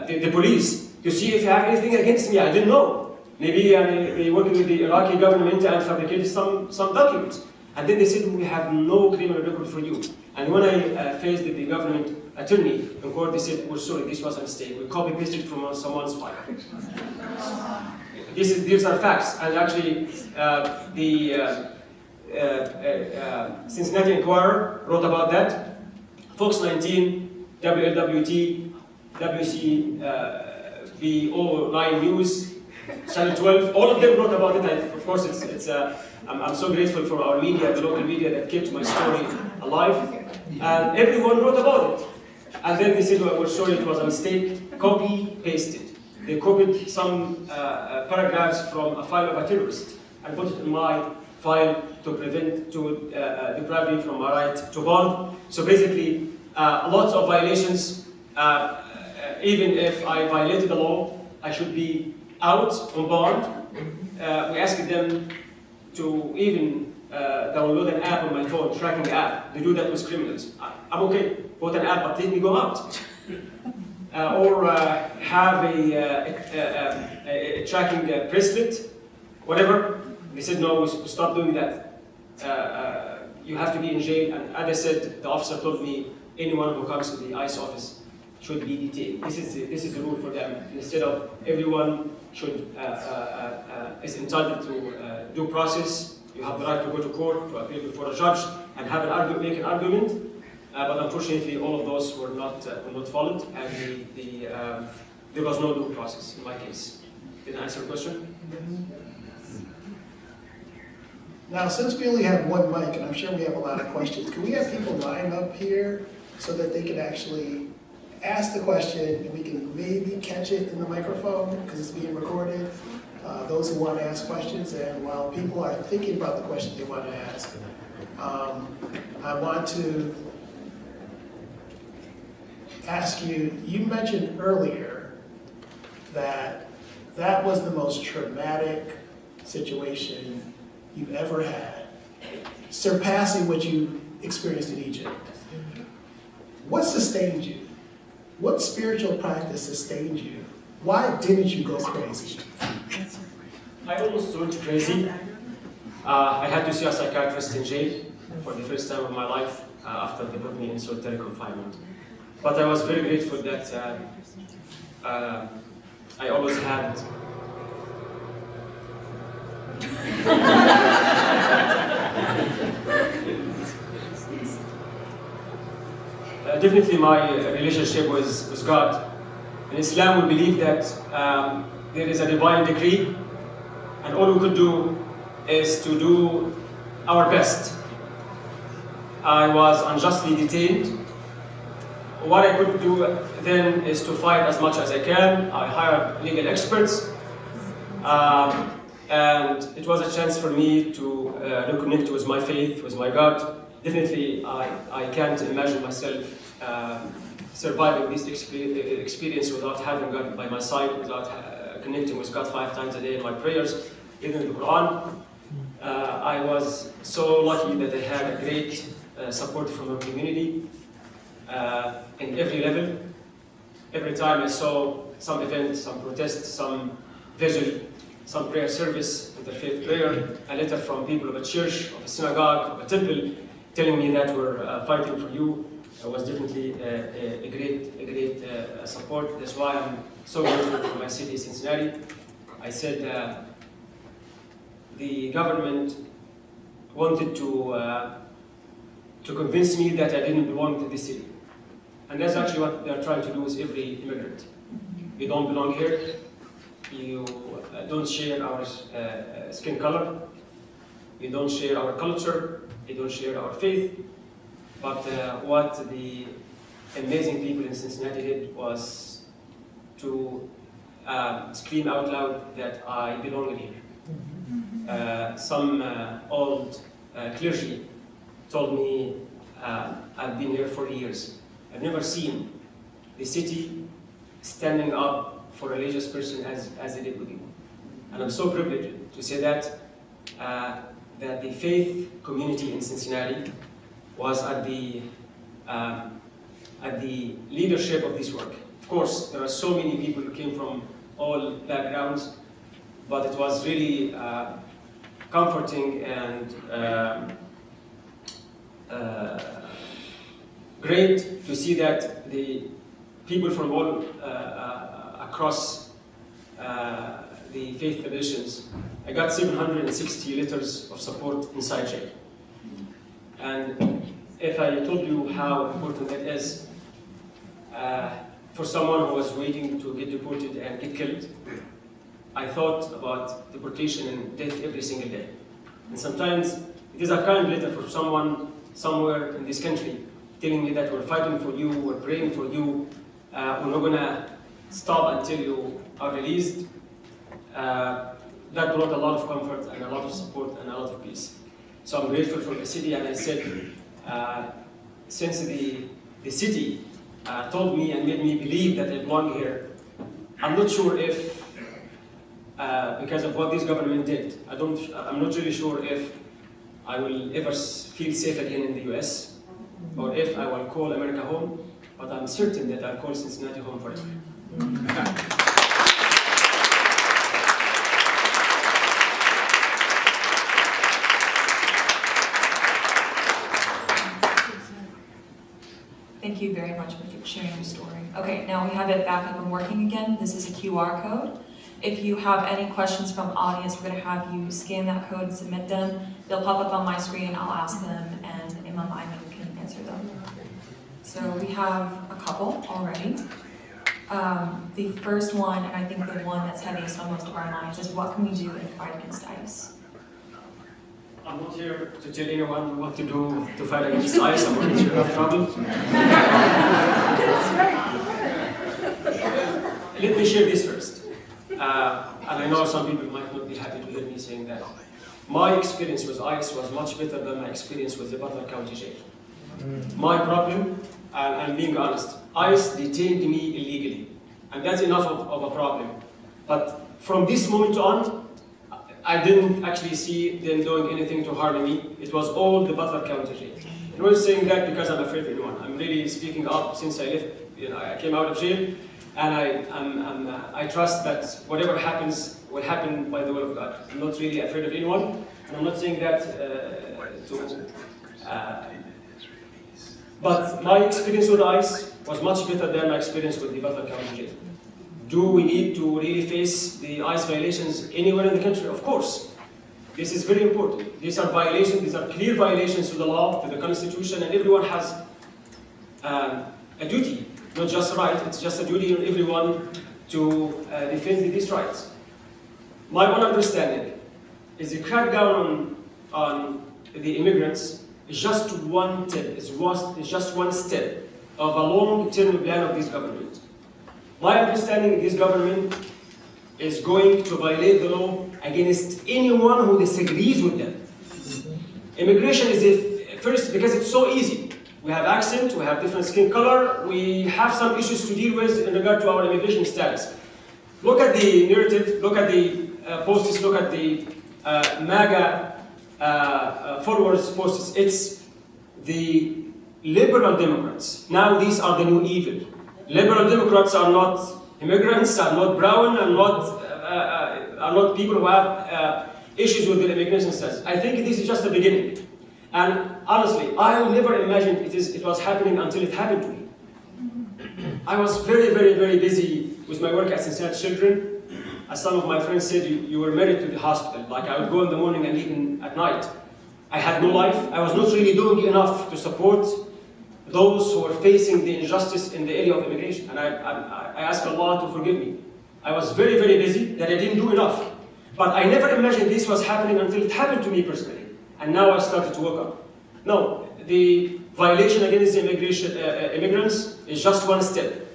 the police to see if they have anything against me. I didn't know. Maybe they working with the Iraqi government and fabricated some documents. And then they said, we have no criminal record for you. And when I faced the government attorney in court, they said, we're sorry, this was a mistake. We copy-pasted from someone's file. These are facts. And actually, Cincinnati Enquirer wrote about that. Fox 19, WLWT, WCBO9 News, Channel 12, all of them wrote about it. And of course, I'm so grateful for our media, the local media that kept my story alive. And everyone wrote about it. And then they said, well, we're sorry, it was a mistake. Copy, pasted. They copied some paragraphs from a file of a terrorist and put it in my file to deprive me from my right to bond. So basically, lots of violations. Even if I violated the law, I should be out on bond. We asked them to even download an app on my phone, tracking app. They do that with criminals. I'm okay, bought an app, but let me go out. Or have a tracking bracelet, whatever. They said, no, we stop doing that. You have to be in jail. And as I said, the officer told me, anyone who comes to the ICE office should be detained. This is the rule for them. Instead of everyone is entitled to due process. You have the right to go to court, to appear before a judge, and have make an argument. But unfortunately, all of those were not followed, and there was no due process in my case. Did I answer the question? Now, since we only have one mic, and I'm sure we have a lot of questions, can we have people line up here so that they can actually ask the question and we can maybe catch it in the microphone because it's being recorded? Those who want to ask questions, and while people are thinking about the question they want to ask, I want to ask you, you mentioned earlier that was the most traumatic situation you've ever had, surpassing what you experienced in Egypt. What sustained you? What spiritual practice sustained you? Why didn't you go crazy? I almost went crazy. I had to see a psychiatrist in jail for the first time of my life after they put me in solitary confinement. But I was very grateful that I always had definitely my relationship with God. In Islam, we believe that there is a divine decree, and all we could do is to do our best. I was unjustly detained. What I could do then is to fight as much as I can. I hired legal experts, and it was a chance for me to reconnect with my faith, with my God. Definitely, I can't imagine myself surviving this experience without having God by my side, without connecting with God 5 times a day in my prayers, reading the Quran. I was so lucky that I had a great support from the community in every level. Every time I saw some event, some protest, some vigil, some prayer service, interfaith prayer, a letter from people of a church, of a synagogue, of a temple, telling me that we're fighting for you, was definitely a great support. That's why I'm so grateful for my city, Cincinnati. I said the government wanted to convince me that I didn't belong to this city. And that's actually what they're trying to do with every immigrant. You don't belong here, you don't share our skin color, you don't share our culture, you don't share our faith. But what the amazing people in Cincinnati did was to scream out loud that I belong here. Some old clergy told me I've been here for years. I've never seen the city standing up for a religious person as they did with you. And I'm so privileged to say that that the faith community in Cincinnati was at the leadership of this work. Of course, there are so many people who came from all backgrounds, but it was really comforting and great to see that the people from all across the faith traditions. I got 760 letters of support inside jail. And if I told you how important that is for someone who was waiting to get deported and get killed, I thought about deportation and death every single day. And sometimes it is a kind letter for someone somewhere in this country telling me that we're fighting for you, we're praying for you, we're not gonna stop until you are released. That brought a lot of comfort and a lot of support and a lot of peace. So I'm grateful for the city, and I said, since the city told me and made me believe that I belong here, I'm not sure if, because of what this government did, I'm not really sure if I will ever feel safe again in the US, or if I will call America home, but I'm certain that I'll call Cincinnati home forever. Thank you very much for sharing your story. Okay, now we have it back up and working again. This is a QR code. If you have any questions from the audience, we're going to have you scan that code and submit them. They'll pop up on my screen, I'll ask them, and Iman can answer them. So we have a couple already. The first one, and I think the one that's heaviest on most of our minds, is what can we do in the fight against ICE? I'm not here to tell anyone what to do to fight against ICE. I'm not sure of trouble. Let me share this first. And I know some people might not be happy to hear me saying that. My experience with ICE was much better than my experience with the Butler County Jail. My problem, and I'm being honest, ICE detained me illegally. And that's enough of a problem. But from this moment on, I didn't actually see them doing anything to harm me. It was all the Butler County Jail. I'm not saying that because I'm afraid of anyone. I'm really speaking up since I left. I came out of jail, and I trust that whatever happens will happen by the will of God. I'm not really afraid of anyone, and I'm not saying that but my experience with ICE was much better than my experience with the Butler County Jail. Do we need to really face the ICE violations anywhere in the country? Of course. This is very important. These are violations, these are clear violations to the law, to the Constitution, and everyone has a duty, not just a right, it's just a duty on everyone to defend these rights. My own understanding is the crackdown on the immigrants is just one step, is just one step of a long-term plan of this government. My understanding, this government is going to violate the law against anyone who disagrees with them. Immigration is first because it's so easy. We have accent, we have different skin color, we have some issues to deal with in regard to our immigration status. Look at the narrative, look at the posts, look at the MAGA followers posts. It's the liberal Democrats. Now these are the new evil. Liberal Democrats are not immigrants, are not brown, are not people who have issues with their immigration status. I think this is just the beginning. And honestly, I never imagined it was happening until it happened to me. I was very, very, very busy with my work at Cincinnati Children. As some of my friends said, you were married to the hospital. Like I would go in the morning and leave at night. I had no life. I was not really doing enough to support those who are facing the injustice in the area of immigration. And I ask Allah to forgive me. I was very, very busy that I didn't do enough. But I never imagined this was happening until it happened to me personally. And now I started to wake up. No, the violation against the immigrants is just one step.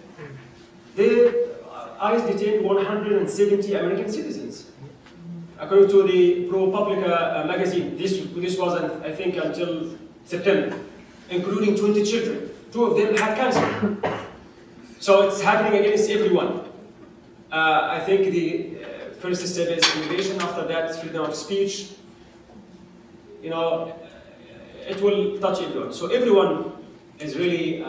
ICE detained 170 American citizens. According to the ProPublica magazine, this was, I think, until September, including 20 children. 2 of them had cancer. So it's happening against everyone. I think the first step is immigration, after that freedom of speech. You know, it will touch everyone. So everyone is really,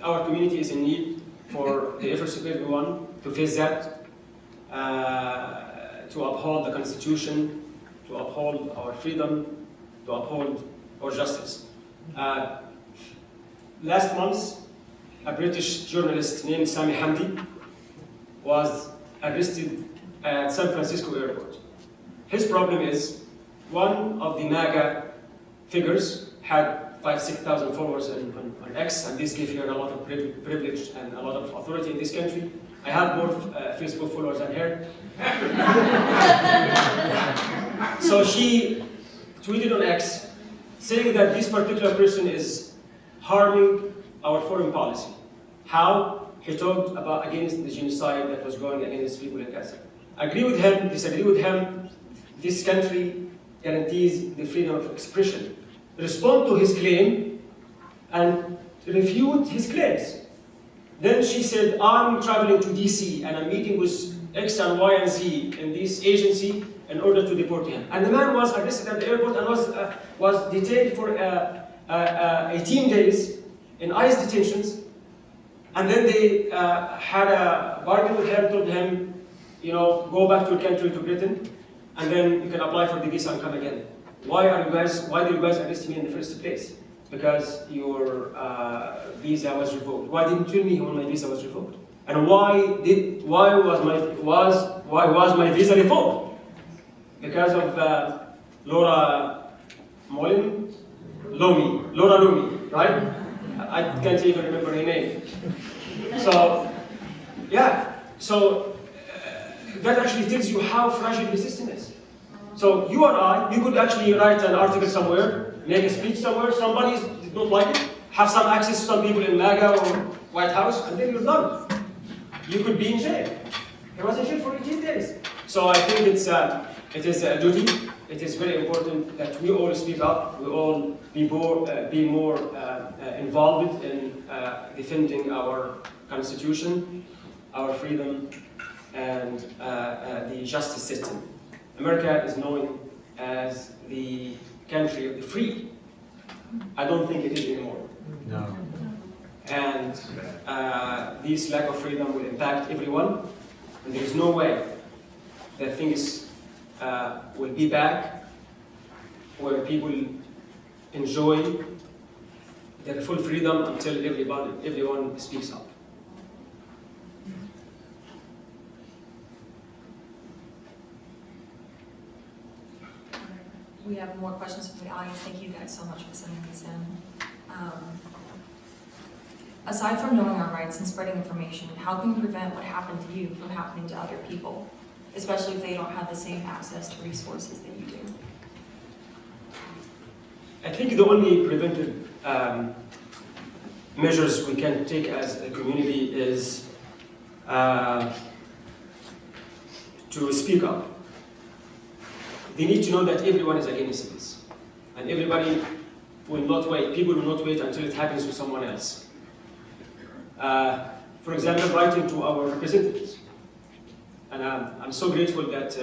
our community is in need for the efforts of everyone to face that, to uphold the Constitution, to uphold our freedom, to uphold our justice. Last month, a British journalist named Sami Hamdi was arrested at San Francisco airport. His problem is, one of the MAGA figures had 5,000-6,000 followers on X, and this gave her a lot of privilege and a lot of authority in this country. I have more Facebook followers than her. So she tweeted on X saying that this particular person is harming our foreign policy. How? He talked about against the genocide that was going against people in Gaza. Agree with him, disagree with him, this country guarantees the freedom of expression. Respond to his claim and refute his claims. Then she said, I'm traveling to DC and I'm meeting with X and Y and Z in this agency in order to deport him. And the man was arrested at the airport and was detained for 18 days in ICE detentions. And then they had a bargain with him, told him, you know, go back to your country, to Britain, and then you can apply for the visa and come again. Why did you guys arrest me in the first place? Because your visa was revoked. Why didn't you tell me when my visa was revoked? And why was my visa revoked? Because of Laura Lomi, right? I can't even remember her name. So, yeah. So that actually tells you how fragile the system is. So you or I, you could actually write an article somewhere, make a speech somewhere, somebody did not like it, have some access to some people in MAGA or White House, and then you're done. You could be in jail. He was in jail for 18 days. So I think it is a duty. It is very important that we all speak up, we all be more involved in defending our Constitution, our freedom, and the justice system. America is known as the country of the free. I don't think it is anymore. No. And this lack of freedom will impact everyone. And there is no way that things will be back where people enjoy their full freedom until everyone speaks up. We have more questions from the audience. Thank you guys so much for sending these in. Aside from knowing our rights and spreading information, how can we prevent what happened to you from happening to other people, especially if they don't have the same access to resources that you do? I think the only preventive measures we can take as a community is to speak up. They need to know that everyone is against this, and everybody will not wait. People will not wait until it happens to someone else. For example, writing to our representatives. And I'm so grateful that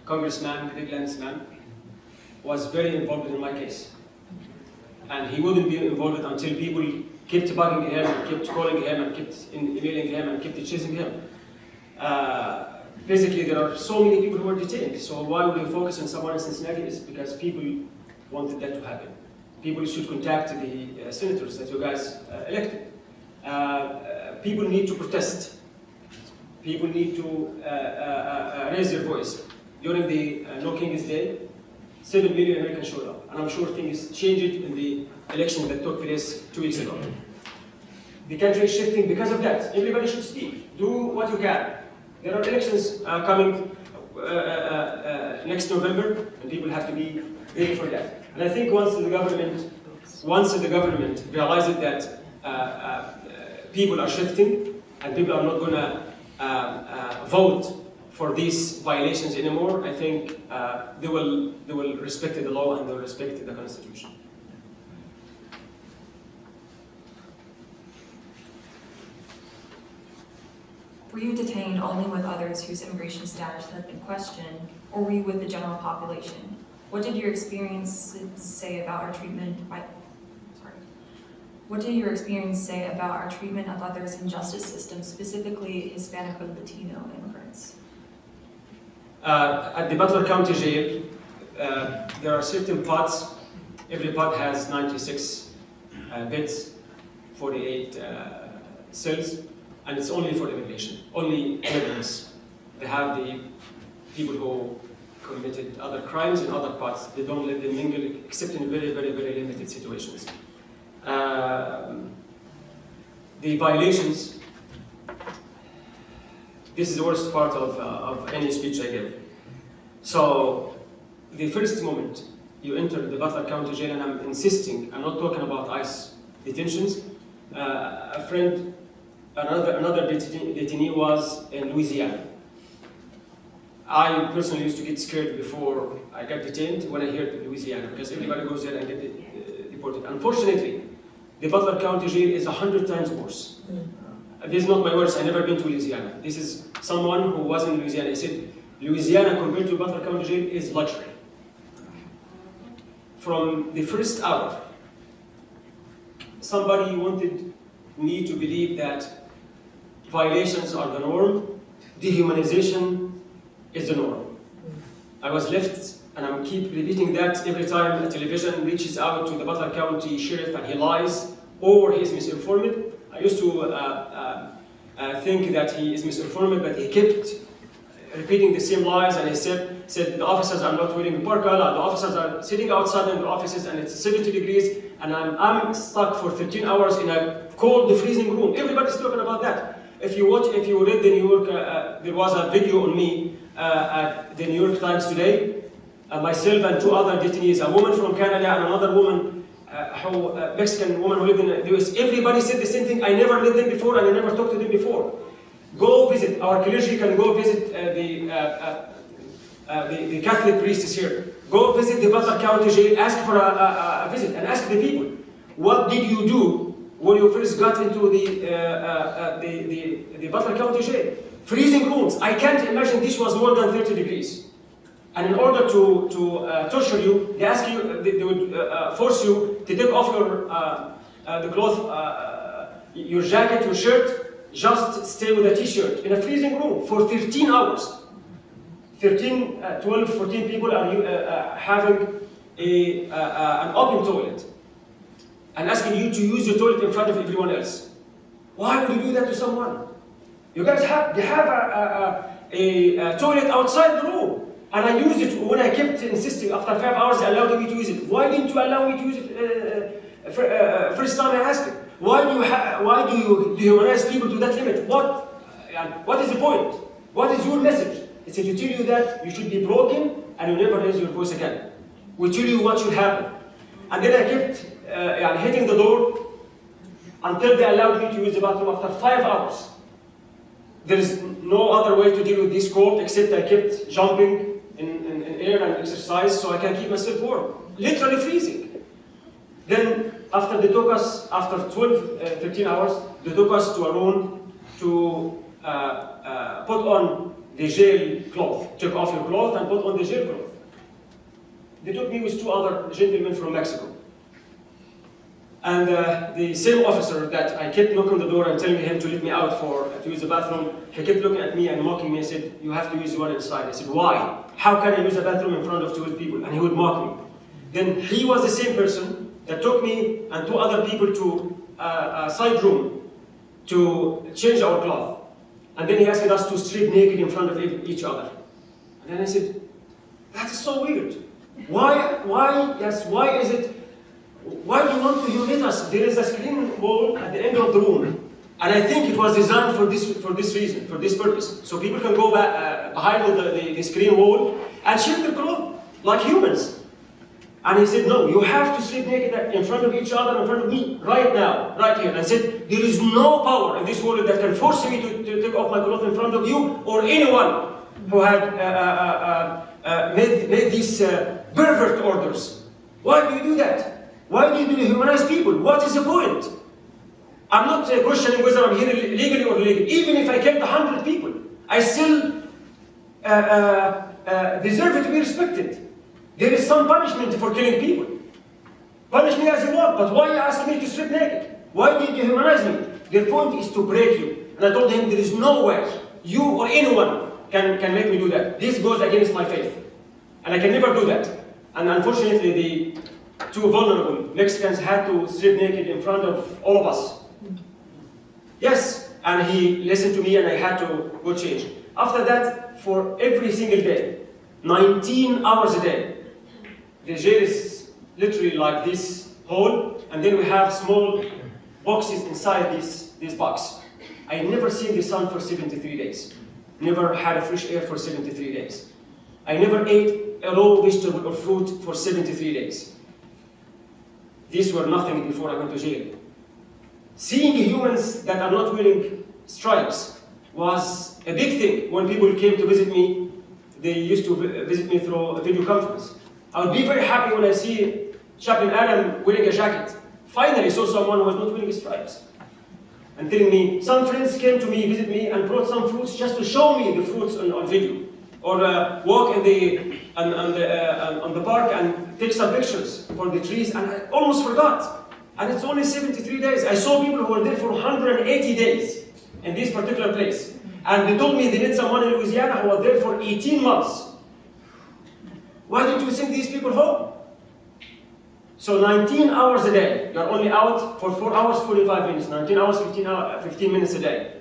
Congressman Greg Landsman was very involved in my case. And he wouldn't be involved until people kept bugging him, and kept calling him, and kept emailing him, and kept chasing him. Basically, there are so many people who are detained. So why would we focus on someone in Cincinnati? Is because people wanted that to happen. People should contact the senators that you guys elected. People need to protest. People need to raise their voice. During the No King's Day, 7 million Americans showed up. And I'm sure things changed in the election that took place 2 weeks ago. The country is shifting because of that. Everybody should speak. Do what you can. There are elections coming next November, and people have to be ready for that. And I think once the government realizes that people are shifting and people are not going to vote for these violations anymore, I think they will respect the law and they will respect the Constitution. Were you detained only with others whose immigration status had been questioned, or were you with the general population? What did your experience say about our treatment? What did your experience say about our treatment of others in justice systems, specifically Hispanic or Latino immigrants? At the Butler County Jail, there are certain pods. Every pod has 96 beds, 48 cells, and it's only for immigration, only immigrants. They have the people who committed other crimes in other pods. They don't let them mingle except in very, very, very limited situations. The violations, this is the worst part of any speech I give. So, the first moment you enter the Butler County Jail, and I'm insisting, I'm not talking about ICE detentions. Another detainee was in Louisiana. I personally used to get scared before I got detained when I heard Louisiana, because everybody goes there and get deported. Unfortunately, the Butler County Jail is 100 times worse. This is not my words, I've never been to Louisiana. This is someone who was in Louisiana. He said, Louisiana compared to Butler County Jail is luxury. From the first hour, somebody wanted me to believe that violations are the norm, dehumanization is the norm. I was left, and I keep repeating that every time a television reaches out to the Butler County Sheriff and he lies or he is misinformed. I used to think that he is misinformed, but he kept repeating the same lies, and he said the officers are not wearing parka, the officers are sitting outside in the offices and it's 70 degrees, and I'm stuck for 13 hours in a cold, freezing room. Everybody's talking about that. If you read the New York, there was a video on me at the New York Times today. Myself and 2 other detainees, a woman from Canada and another woman, Mexican woman who lived in the US. Everybody said the same thing. I never met them before and I never talked to them before. Go visit, our clergy can go visit the Catholic priests here. Go visit the Butler County Jail, ask for a visit and ask the people, what did you do when you first got into the Butler County Jail? Freezing rooms. I can't imagine this was more than 30 degrees. And in order to torture you, they would force you to take off the cloth, your jacket, your shirt, just stay with a t-shirt in a freezing room for 13 hours. 12, 14 people are having an open toilet and asking you to use the toilet in front of everyone else. Why would you do that to someone? You guys have a toilet outside the room. And I used it when I kept insisting. After 5 hours, they allowed me to use it. Why didn't you allow me to use it first time I asked it? Why do you dehumanize people to that limit? What is the point? What is your message? It's to tell you that you should be broken and you never raise your voice again. We tell you what should happen. And then I kept hitting the door until they allowed me to use the bathroom after 5 hours. There is no other way to deal with this cold except I kept jumping in air and exercise so I can keep myself warm. Literally freezing. Then after they took us, after 13 hours, they took us to a room to put on the jail cloth. Take off your cloth and put on the jail cloth. They took me with 2 other gentlemen from Mexico. And the same officer that I kept knocking on the door and telling him to let me out to use the bathroom, he kept looking at me and mocking me and said, you have to use the one inside. I said, why? How can I use the bathroom in front of 12 people? And he would mock me. Then he was the same person that took me and 2 other people to a side room to change our cloth. And then he asked us to strip naked in front of each other. And then I said, that is so weird. Why is it? Why do you want to humiliate us? There is a screen wall at the end of the room. And I think it was designed for this reason, for this purpose. So people can go back, behind the screen wall and share their clothes like humans. And he said, no, you have to sleep naked in front of each other, in front of me, right now, right here. And said, there is no power in this world that can force me to take off my clothes in front of you or anyone who had made these pervert orders. Why do you do that? Why do you dehumanize people? What is the point? I'm not questioning whether I'm here legally or illegally. Even if I killed 100 people, I still deserve it to be respected. There is some punishment for killing people. Punish me as you want, but why ask me to strip naked? Why did you humanize me? Their point is to break you. And I told him there is no way you or anyone can make me do that. This goes against my faith. And I can never do that. And unfortunately, the two vulnerable Mexicans had to strip naked in front of all of us. Yes, and he listened to me and I had to go change. After that, for every single day, 19 hours a day, the jail is literally like this hole, and then we have small boxes inside this box. I never seen the sun for 73 days. Never had a fresh air for 73 days. I never ate a raw vegetable or fruit for 73 days. These were nothing before I went to jail. Seeing humans that are not wearing stripes was a big thing. When people came to visit me, they used to visit me through a video conference. I would be very happy when I see Chaplain Adam wearing a jacket. Finally saw someone who was not wearing stripes. And telling me, some friends came to me, visit me, and brought some fruits just to show me the fruits on video. Or walk on the park and take some pictures for the trees, and I almost forgot. And it's only 73 days. I saw people who were there for 180 days in this particular place. And they told me they met someone in Louisiana who was there for 18 months. Why don't we send these people home? So 19 hours a day. You're only out for 4 hours, 45 minutes. 19 hours, 15 minutes a day.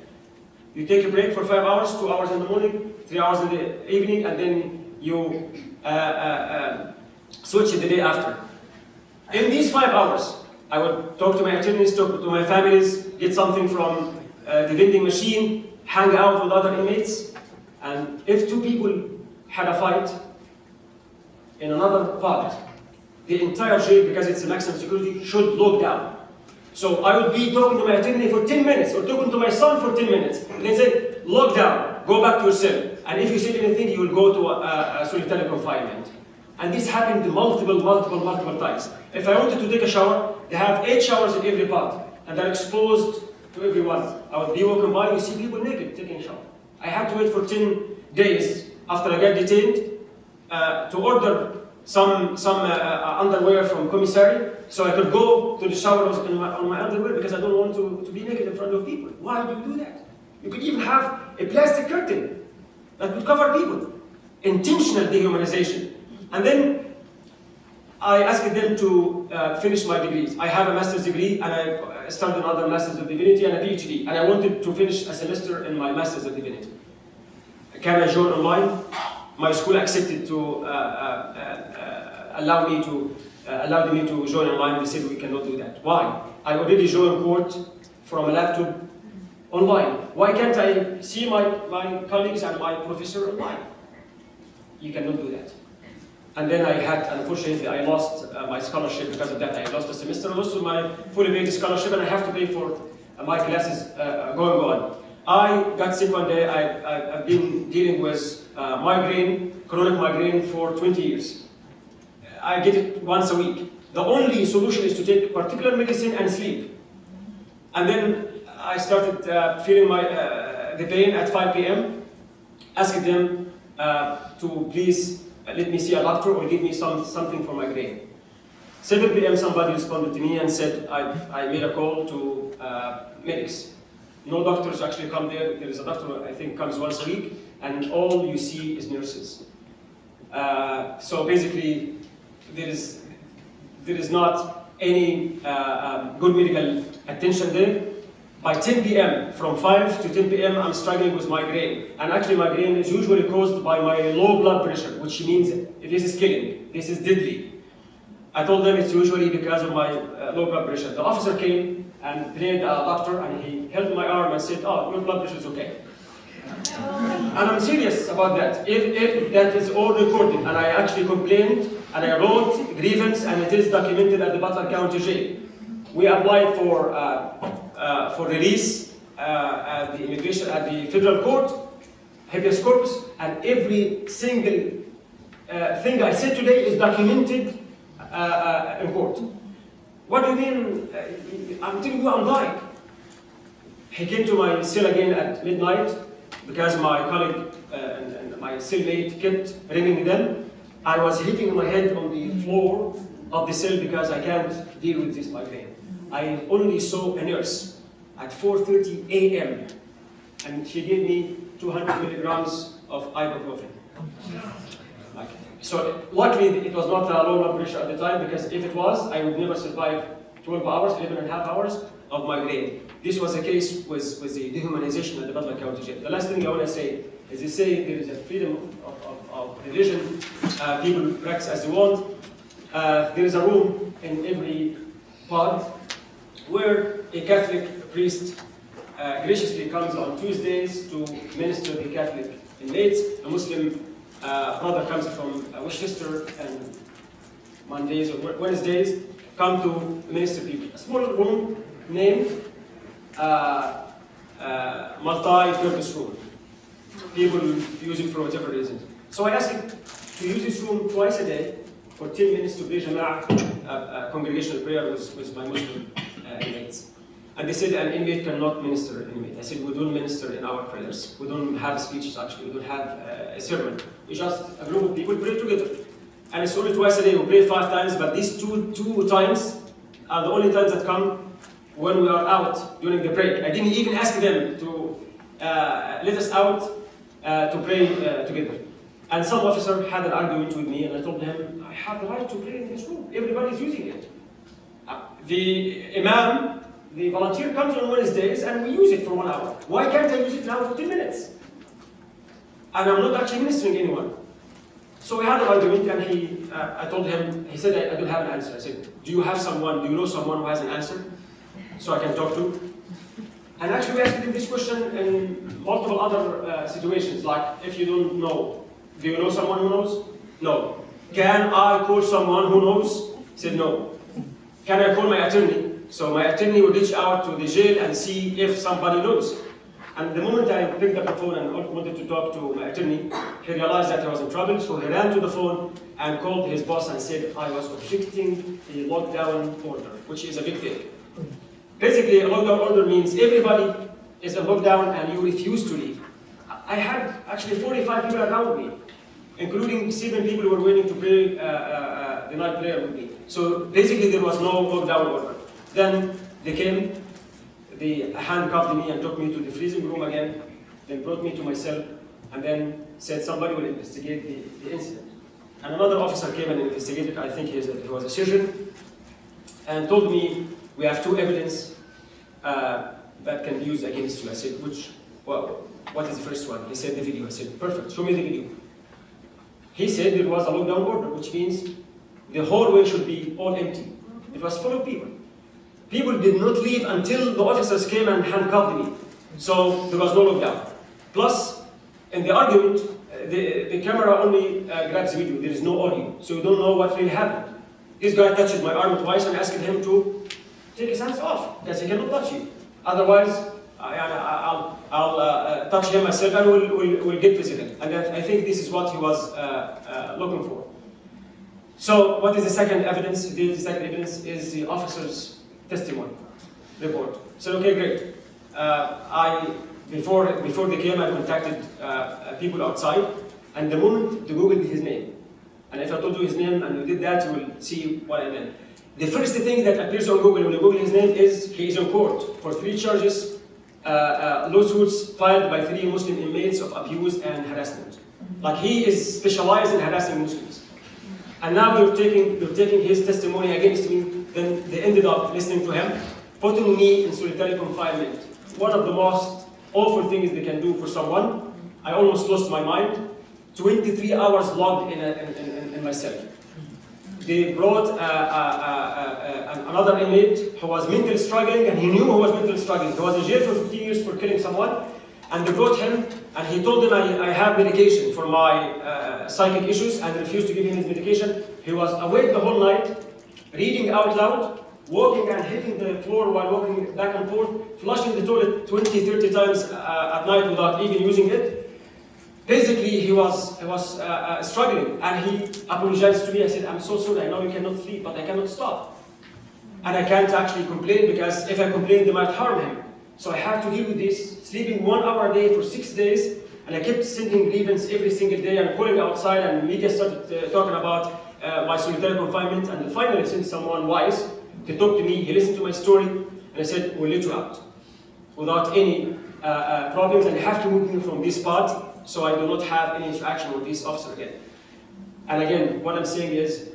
You take a break for 5 hours, 2 hours in the morning, 3 hours in the evening, and then you switch it the day after. In these 5 hours, I would talk to my attorneys, talk to my families, get something from the vending machine, hang out with other inmates, and if two people had a fight in another part, the entire jail, because it's a maximum security, should lock down. So I would be talking to my attorney for 10 minutes, or talking to my son for 10 minutes, and they say, lock down, go back to your cell, and if you say anything, you will go to a solitary confinement. And this happened multiple times. If I wanted to take a shower, they have 8 showers in every part, and they're exposed to everyone. I would be walking by, you see people naked taking a shower. I had to wait for 10 days after I got detained to order some underwear from commissary, so I could go to the shower on my underwear, because I don't want to be naked in front of people. Why do you do that? You could even have a plastic curtain that would cover people. Intentional dehumanization. And then I asked them to finish my degrees. I have a master's degree, and I started another master's of divinity and a PhD, and I wanted to finish a semester in my master's of divinity. Can I join online? My school accepted to allowed me to join online. They said we cannot do that. Why? I already joined court from a laptop online. Why can't I see my colleagues and my professor online? You cannot do that. And then unfortunately, I lost my scholarship because of that. I lost a semester, I lost my fully paid scholarship, and I have to pay for my classes going on. I got sick one day. I've been dealing with chronic migraine for 20 years. I get it once a week. The only solution is to take particular medicine and sleep. And then I started feeling the pain at 5 p.m. Asked them to please let me see a doctor or give me something for migraine. 7 p.m. somebody responded to me and said, I made a call to medics. No doctors actually come there. There is a doctor, I think, comes once a week, and all you see is nurses. So basically, there is not any good medical attention there. By 10 p.m., from 5 to 10 p.m., I'm struggling with migraine. And actually, migraine is usually caused by my low blood pressure, which means this is killing, this is deadly. I told them it's usually because of my low blood pressure. The officer came and played a doctor, and he held my arm and said, "Oh, your blood pressure is okay." And I'm serious about that. If that is all recorded, and I actually complained, and I wrote grievance, and it is documented at the Butler County Jail. We applied for release at the immigration, at the federal court, habeas corpus, and every single thing I said today is documented in court. What do you mean? I'm telling you, I'm dying. He came to my cell again at midnight because my colleague and my cellmate kept ringing them. I was hitting my head on the floor of the cell because I can't deal with this migraine. I only saw a nurse at 4:30 a.m. and she gave me 200 milligrams of ibuprofen. So luckily it was not a low blood pressure at the time, because if it was, I would never survive 12 hours, 11 and a half hours of migraine. This was the case with the dehumanization at the Butler County Jail. The last thing I want to say is they say there is a freedom of religion, people practice as they want. There is a room in every pod where a Catholic priest graciously comes on Tuesdays to minister the Catholic inmates. A Muslim brother comes from Worcester, and Mondays or Wednesdays come to minister people. A small room named multi-purpose room. People use it for whatever reason. So I asked him to use this room twice a day for 10 minutes to pray Jama'ah, congregational prayer with my Muslim inmates. And they said an inmate cannot minister an inmate. I said, we don't minister in our prayers. We don't have speeches, actually. We don't have a sermon. We just, a group of people pray together. And it's only twice a day. We pray 5 times, but these two times are the only times that come when we are out during the break. I didn't even ask them to let us out to pray together. And some officer had an argument with me, and I told him, I have the right to pray in this room. Everybody's using it. The Imam, the volunteer, comes on Wednesdays, and we use it for 1 hour. Why can't I use it now for 10 minutes? And I'm not actually ministering anyone. So we had an argument, and I told him, he said, I don't have an answer. I said, do you know someone who has an answer so I can talk to? And actually we asked him this question in multiple other situations, like, if you don't know, do you know someone who knows? No. Can I call someone who knows? He said, no. Can I call my attorney? So my attorney would reach out to the jail and see if somebody knows. And the moment I picked up the phone and wanted to talk to my attorney, he realized that I was in trouble, so he ran to the phone and called his boss and said I was objecting a lockdown order, which is a big thing. Basically, a lockdown order means everybody is in lockdown and you refuse to leave. I had actually 45 people around me, including 7 people who were waiting to pray the night prayer with me. So basically there was no lockdown order. Then they came, they handcuffed me and took me to the freezing room again, then brought me to my cell, and then said somebody will investigate the incident. And another officer came and investigated. I think he was a surgeon, and told me, we have 2 evidence that can be used against you. I said, what is the first one? He said, the video. I said, perfect, show me the video. He said there was a lockdown order, which means the hallway should be all empty. It was full of people. People did not leave until the officers came and handcuffed me. So there was no lockdown. Plus, in the argument, the camera only grabs video. There is no audio. So you don't know what really happened. This guy touched my arm twice and asked him to take his hands off, because he cannot touch you. Otherwise, I'll touch him myself and we'll get physical. And I think this is what he was looking for. So what is the second evidence? The second evidence is the officer's testimony report. So okay, great. Before they came, I contacted people outside, and the moment they Googled his name, and if I told you his name and you did that, you will see what I meant. The first thing that appears on Google when you Google his name is he is in court for 3 charges, lawsuits filed by 3 Muslim inmates of abuse and harassment. Like, he is specialized in harassing Muslims. And now you're taking his testimony against me. Then they ended up listening to him, putting me in solitary confinement one of the most awful things they can do for someone. I almost lost my mind. 23 hours logged in my cell. They brought another inmate who was mentally struggling, and he knew he was mentally struggling. He was in jail for 15 years for killing someone, and they brought him, and he told them, I have medication for my psychic issues, and refused to give him his medication. He was awake the whole night, reading out loud, walking and hitting the floor while walking back and forth, flushing the toilet 20, 30 times at night without even using it. Basically, he was struggling, and he apologized to me. I said, I'm so sorry, I know you cannot sleep, but I cannot stop. And I can't actually complain, because if I complain, they might harm him. So I have to deal with this, sleeping 1 hour a day for 6 days, and I kept sending grievance every single day and calling outside, and media started talking about my solitary confinement, and finally sent someone wise to talk to me. He listened to my story, and I said, we'll let you out without any problems, and you have to move me from this part, so I do not have any interaction with this officer again. And again, what I'm saying is,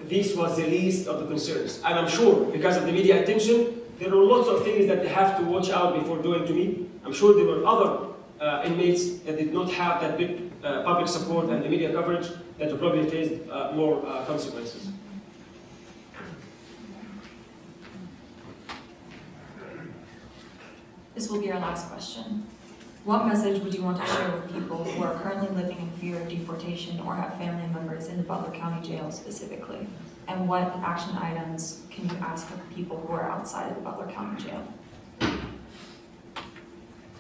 this was the least of the concerns. And I'm sure, because of the media attention, there are lots of things that they have to watch out before doing to me. I'm sure there were other inmates that did not have that big public support and the media coverage that would probably face more consequences. This will be our last question. What message would you want to share with people who are currently living in fear of deportation or have family members in the Butler County Jail specifically? And what action items can you ask of people who are outside of the Butler County Jail?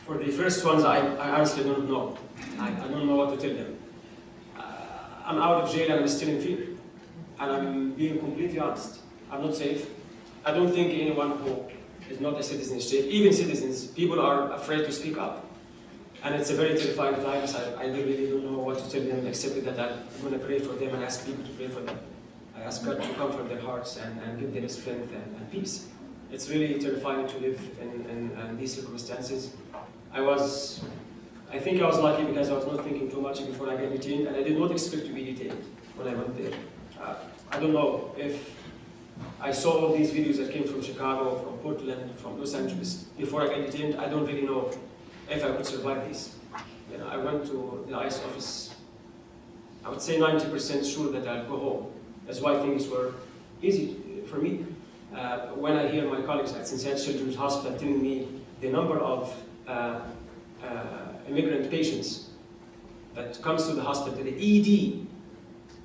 For the first ones, I honestly don't know. I don't know what to tell them. I'm out of jail and I'm still in fear. And I'm being completely honest. I'm not safe. I don't think anyone who is not a citizen is safe. Even citizens, people are afraid to speak up. And it's a very terrifying time, so I really don't know what to tell them, except that I'm going to pray for them and ask people to pray for them. I ask God to comfort their hearts and give them strength and peace. It's really terrifying to live in these circumstances. I think I was lucky because I was not thinking too much before I got detained, and I did not expect to be detained when I went there. I don't know if I saw all these videos that came from Chicago, from Portland, from Los Angeles before I got detained. I don't really know if I could survive this. You know, I went to the ICE office, I would say 90% sure that I'll go home. That's why things were easy for me. When I hear my colleagues at Cincinnati Children's Hospital telling me the number of immigrant patients that comes to the hospital, the ED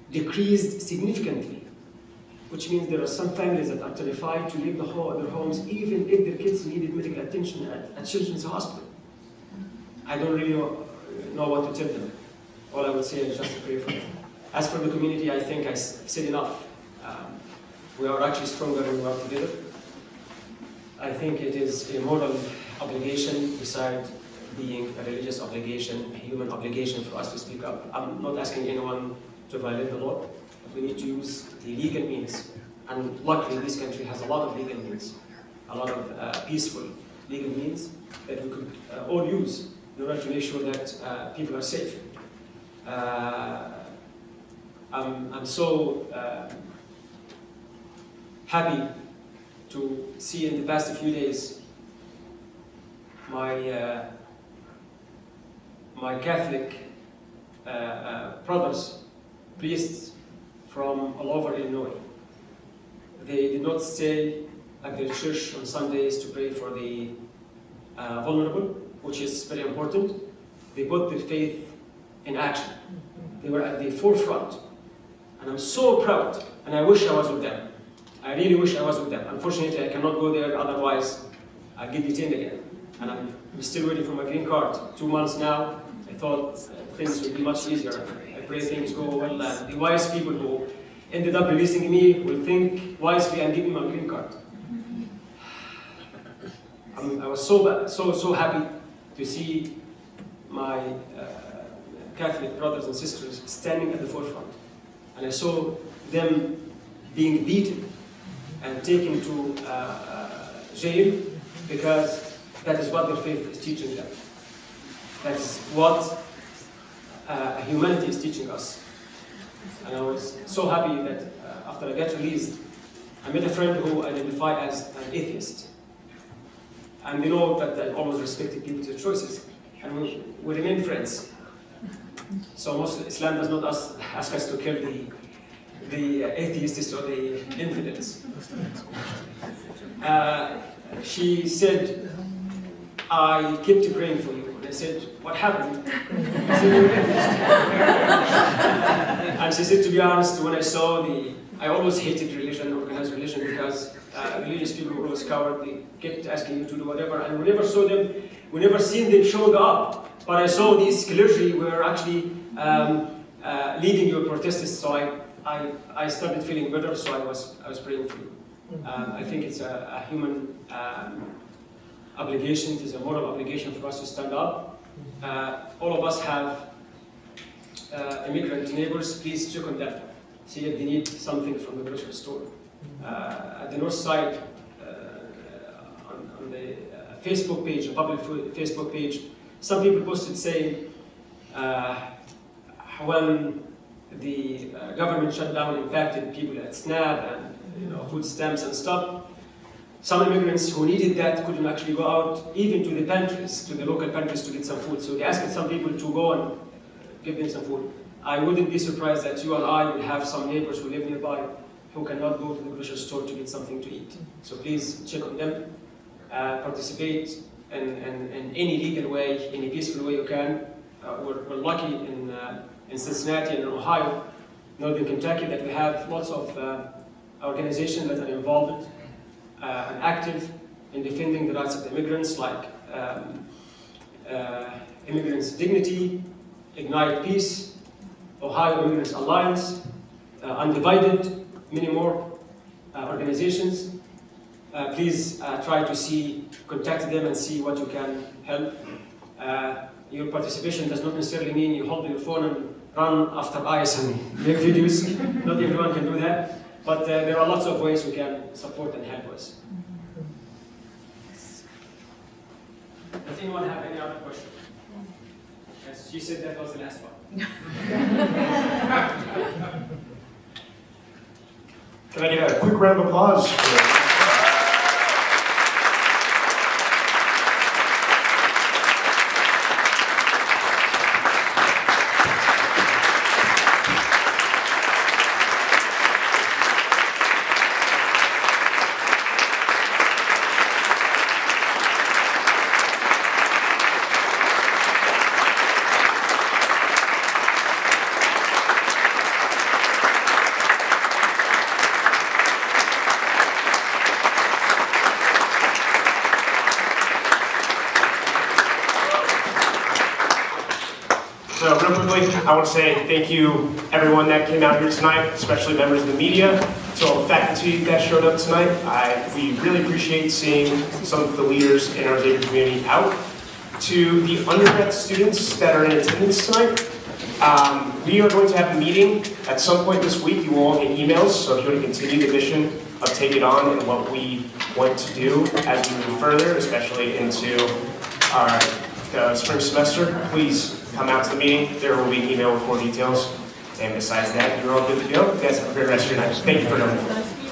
decreased significantly, which means there are some families that are terrified to leave their homes even if their kids needed medical attention at Children's Hospital. I don't really know what to tell them. All I would say is just to pray for them. As for the community, I think I've said enough. We are actually stronger when we are together. I think it is a moral obligation beside being a religious obligation, a human obligation for us to speak up. I'm not asking anyone to violate the law, but we need to use the legal means. And luckily, this country has a lot of legal means, a lot of peaceful legal means that we could all use in order to make sure that people are safe. I'm so happy to see in the past few days my Catholic brothers, priests from all over Illinois. They did not stay at their church on Sundays to pray for the vulnerable, which is very important. They put their faith in action. They were at the forefront. And I'm so proud, and I wish I was with them. I really wish I was with them. Unfortunately, I cannot go there, otherwise I'll get detained again. And I'm still waiting for my green card. 2 months now. I thought things would be much easier. I pray things go well, and the wise people who ended up releasing me will think wisely and give me my green card. I was so happy to see my Catholic brothers and sisters standing at the forefront. And I saw them being beaten and taken to jail because that is what their faith is teaching them. That is what humanity is teaching us. And I was so happy that after I got released, I met a friend who identified as an atheist. and they know that I always respected people's choices, and we remain friends. So Islam does not ask us to kill the atheists or the infidels. She said, I kept praying for you. And I said, what happened? And she said, to be honest, when I saw I always hated religion, organized religion, because religious people were always coward. They kept asking you to do whatever, and we never saw them, we never seen them showing up. But I saw these clergy were actually leading your protesters, so I started feeling better, so I was praying for you. I think it's a human obligation, it is a moral obligation for us to stand up. All of us have immigrant neighbors. Please check on them, see if they need something from the grocery store. At the north side, on the Facebook page, a public Facebook page, some people posted saying, when the government shutdown impacted people at SNAP and food stamps and stuff, some immigrants who needed that couldn't actually go out even to the pantries, to the local pantries to get some food. So they asked some people to go and give them some food. I wouldn't be surprised that you and I will have some neighbors who live nearby who cannot go to the grocery store to get something to eat. So please check on them, participate in any legal way, any peaceful way you can. We're lucky in Cincinnati and in Ohio, Northern Kentucky, that we have lots of organizations that are involved and active in defending the rights of the immigrants, like Immigrants Dignity, Ignite Peace, Ohio Immigrants Alliance, Undivided, many more organizations. Please try to contact them and see what you can help. Your participation does not necessarily mean you hold your phone and run after ICE and make videos. Not everyone can do that. But there are lots of ways we can support and help us. Does anyone have any other question? Yes, she said that was the last one. Can I get a quick round of applause for So real quickly, I want to say thank you everyone that came out here tonight, especially members of the media, to all the faculty that showed up tonight. We really appreciate seeing some of the leaders in our Xavier community out. To the undergrad students that are in attendance tonight, we are going to have a meeting at some point this week. You will all get emails, so if you want to continue the mission of Take It On and what we want to do as we move further, especially into the spring semester, please come out to the meeting. There will be an email with more details. And besides that, you're all good to go. You guys have a great rest of your night. Thank you for coming.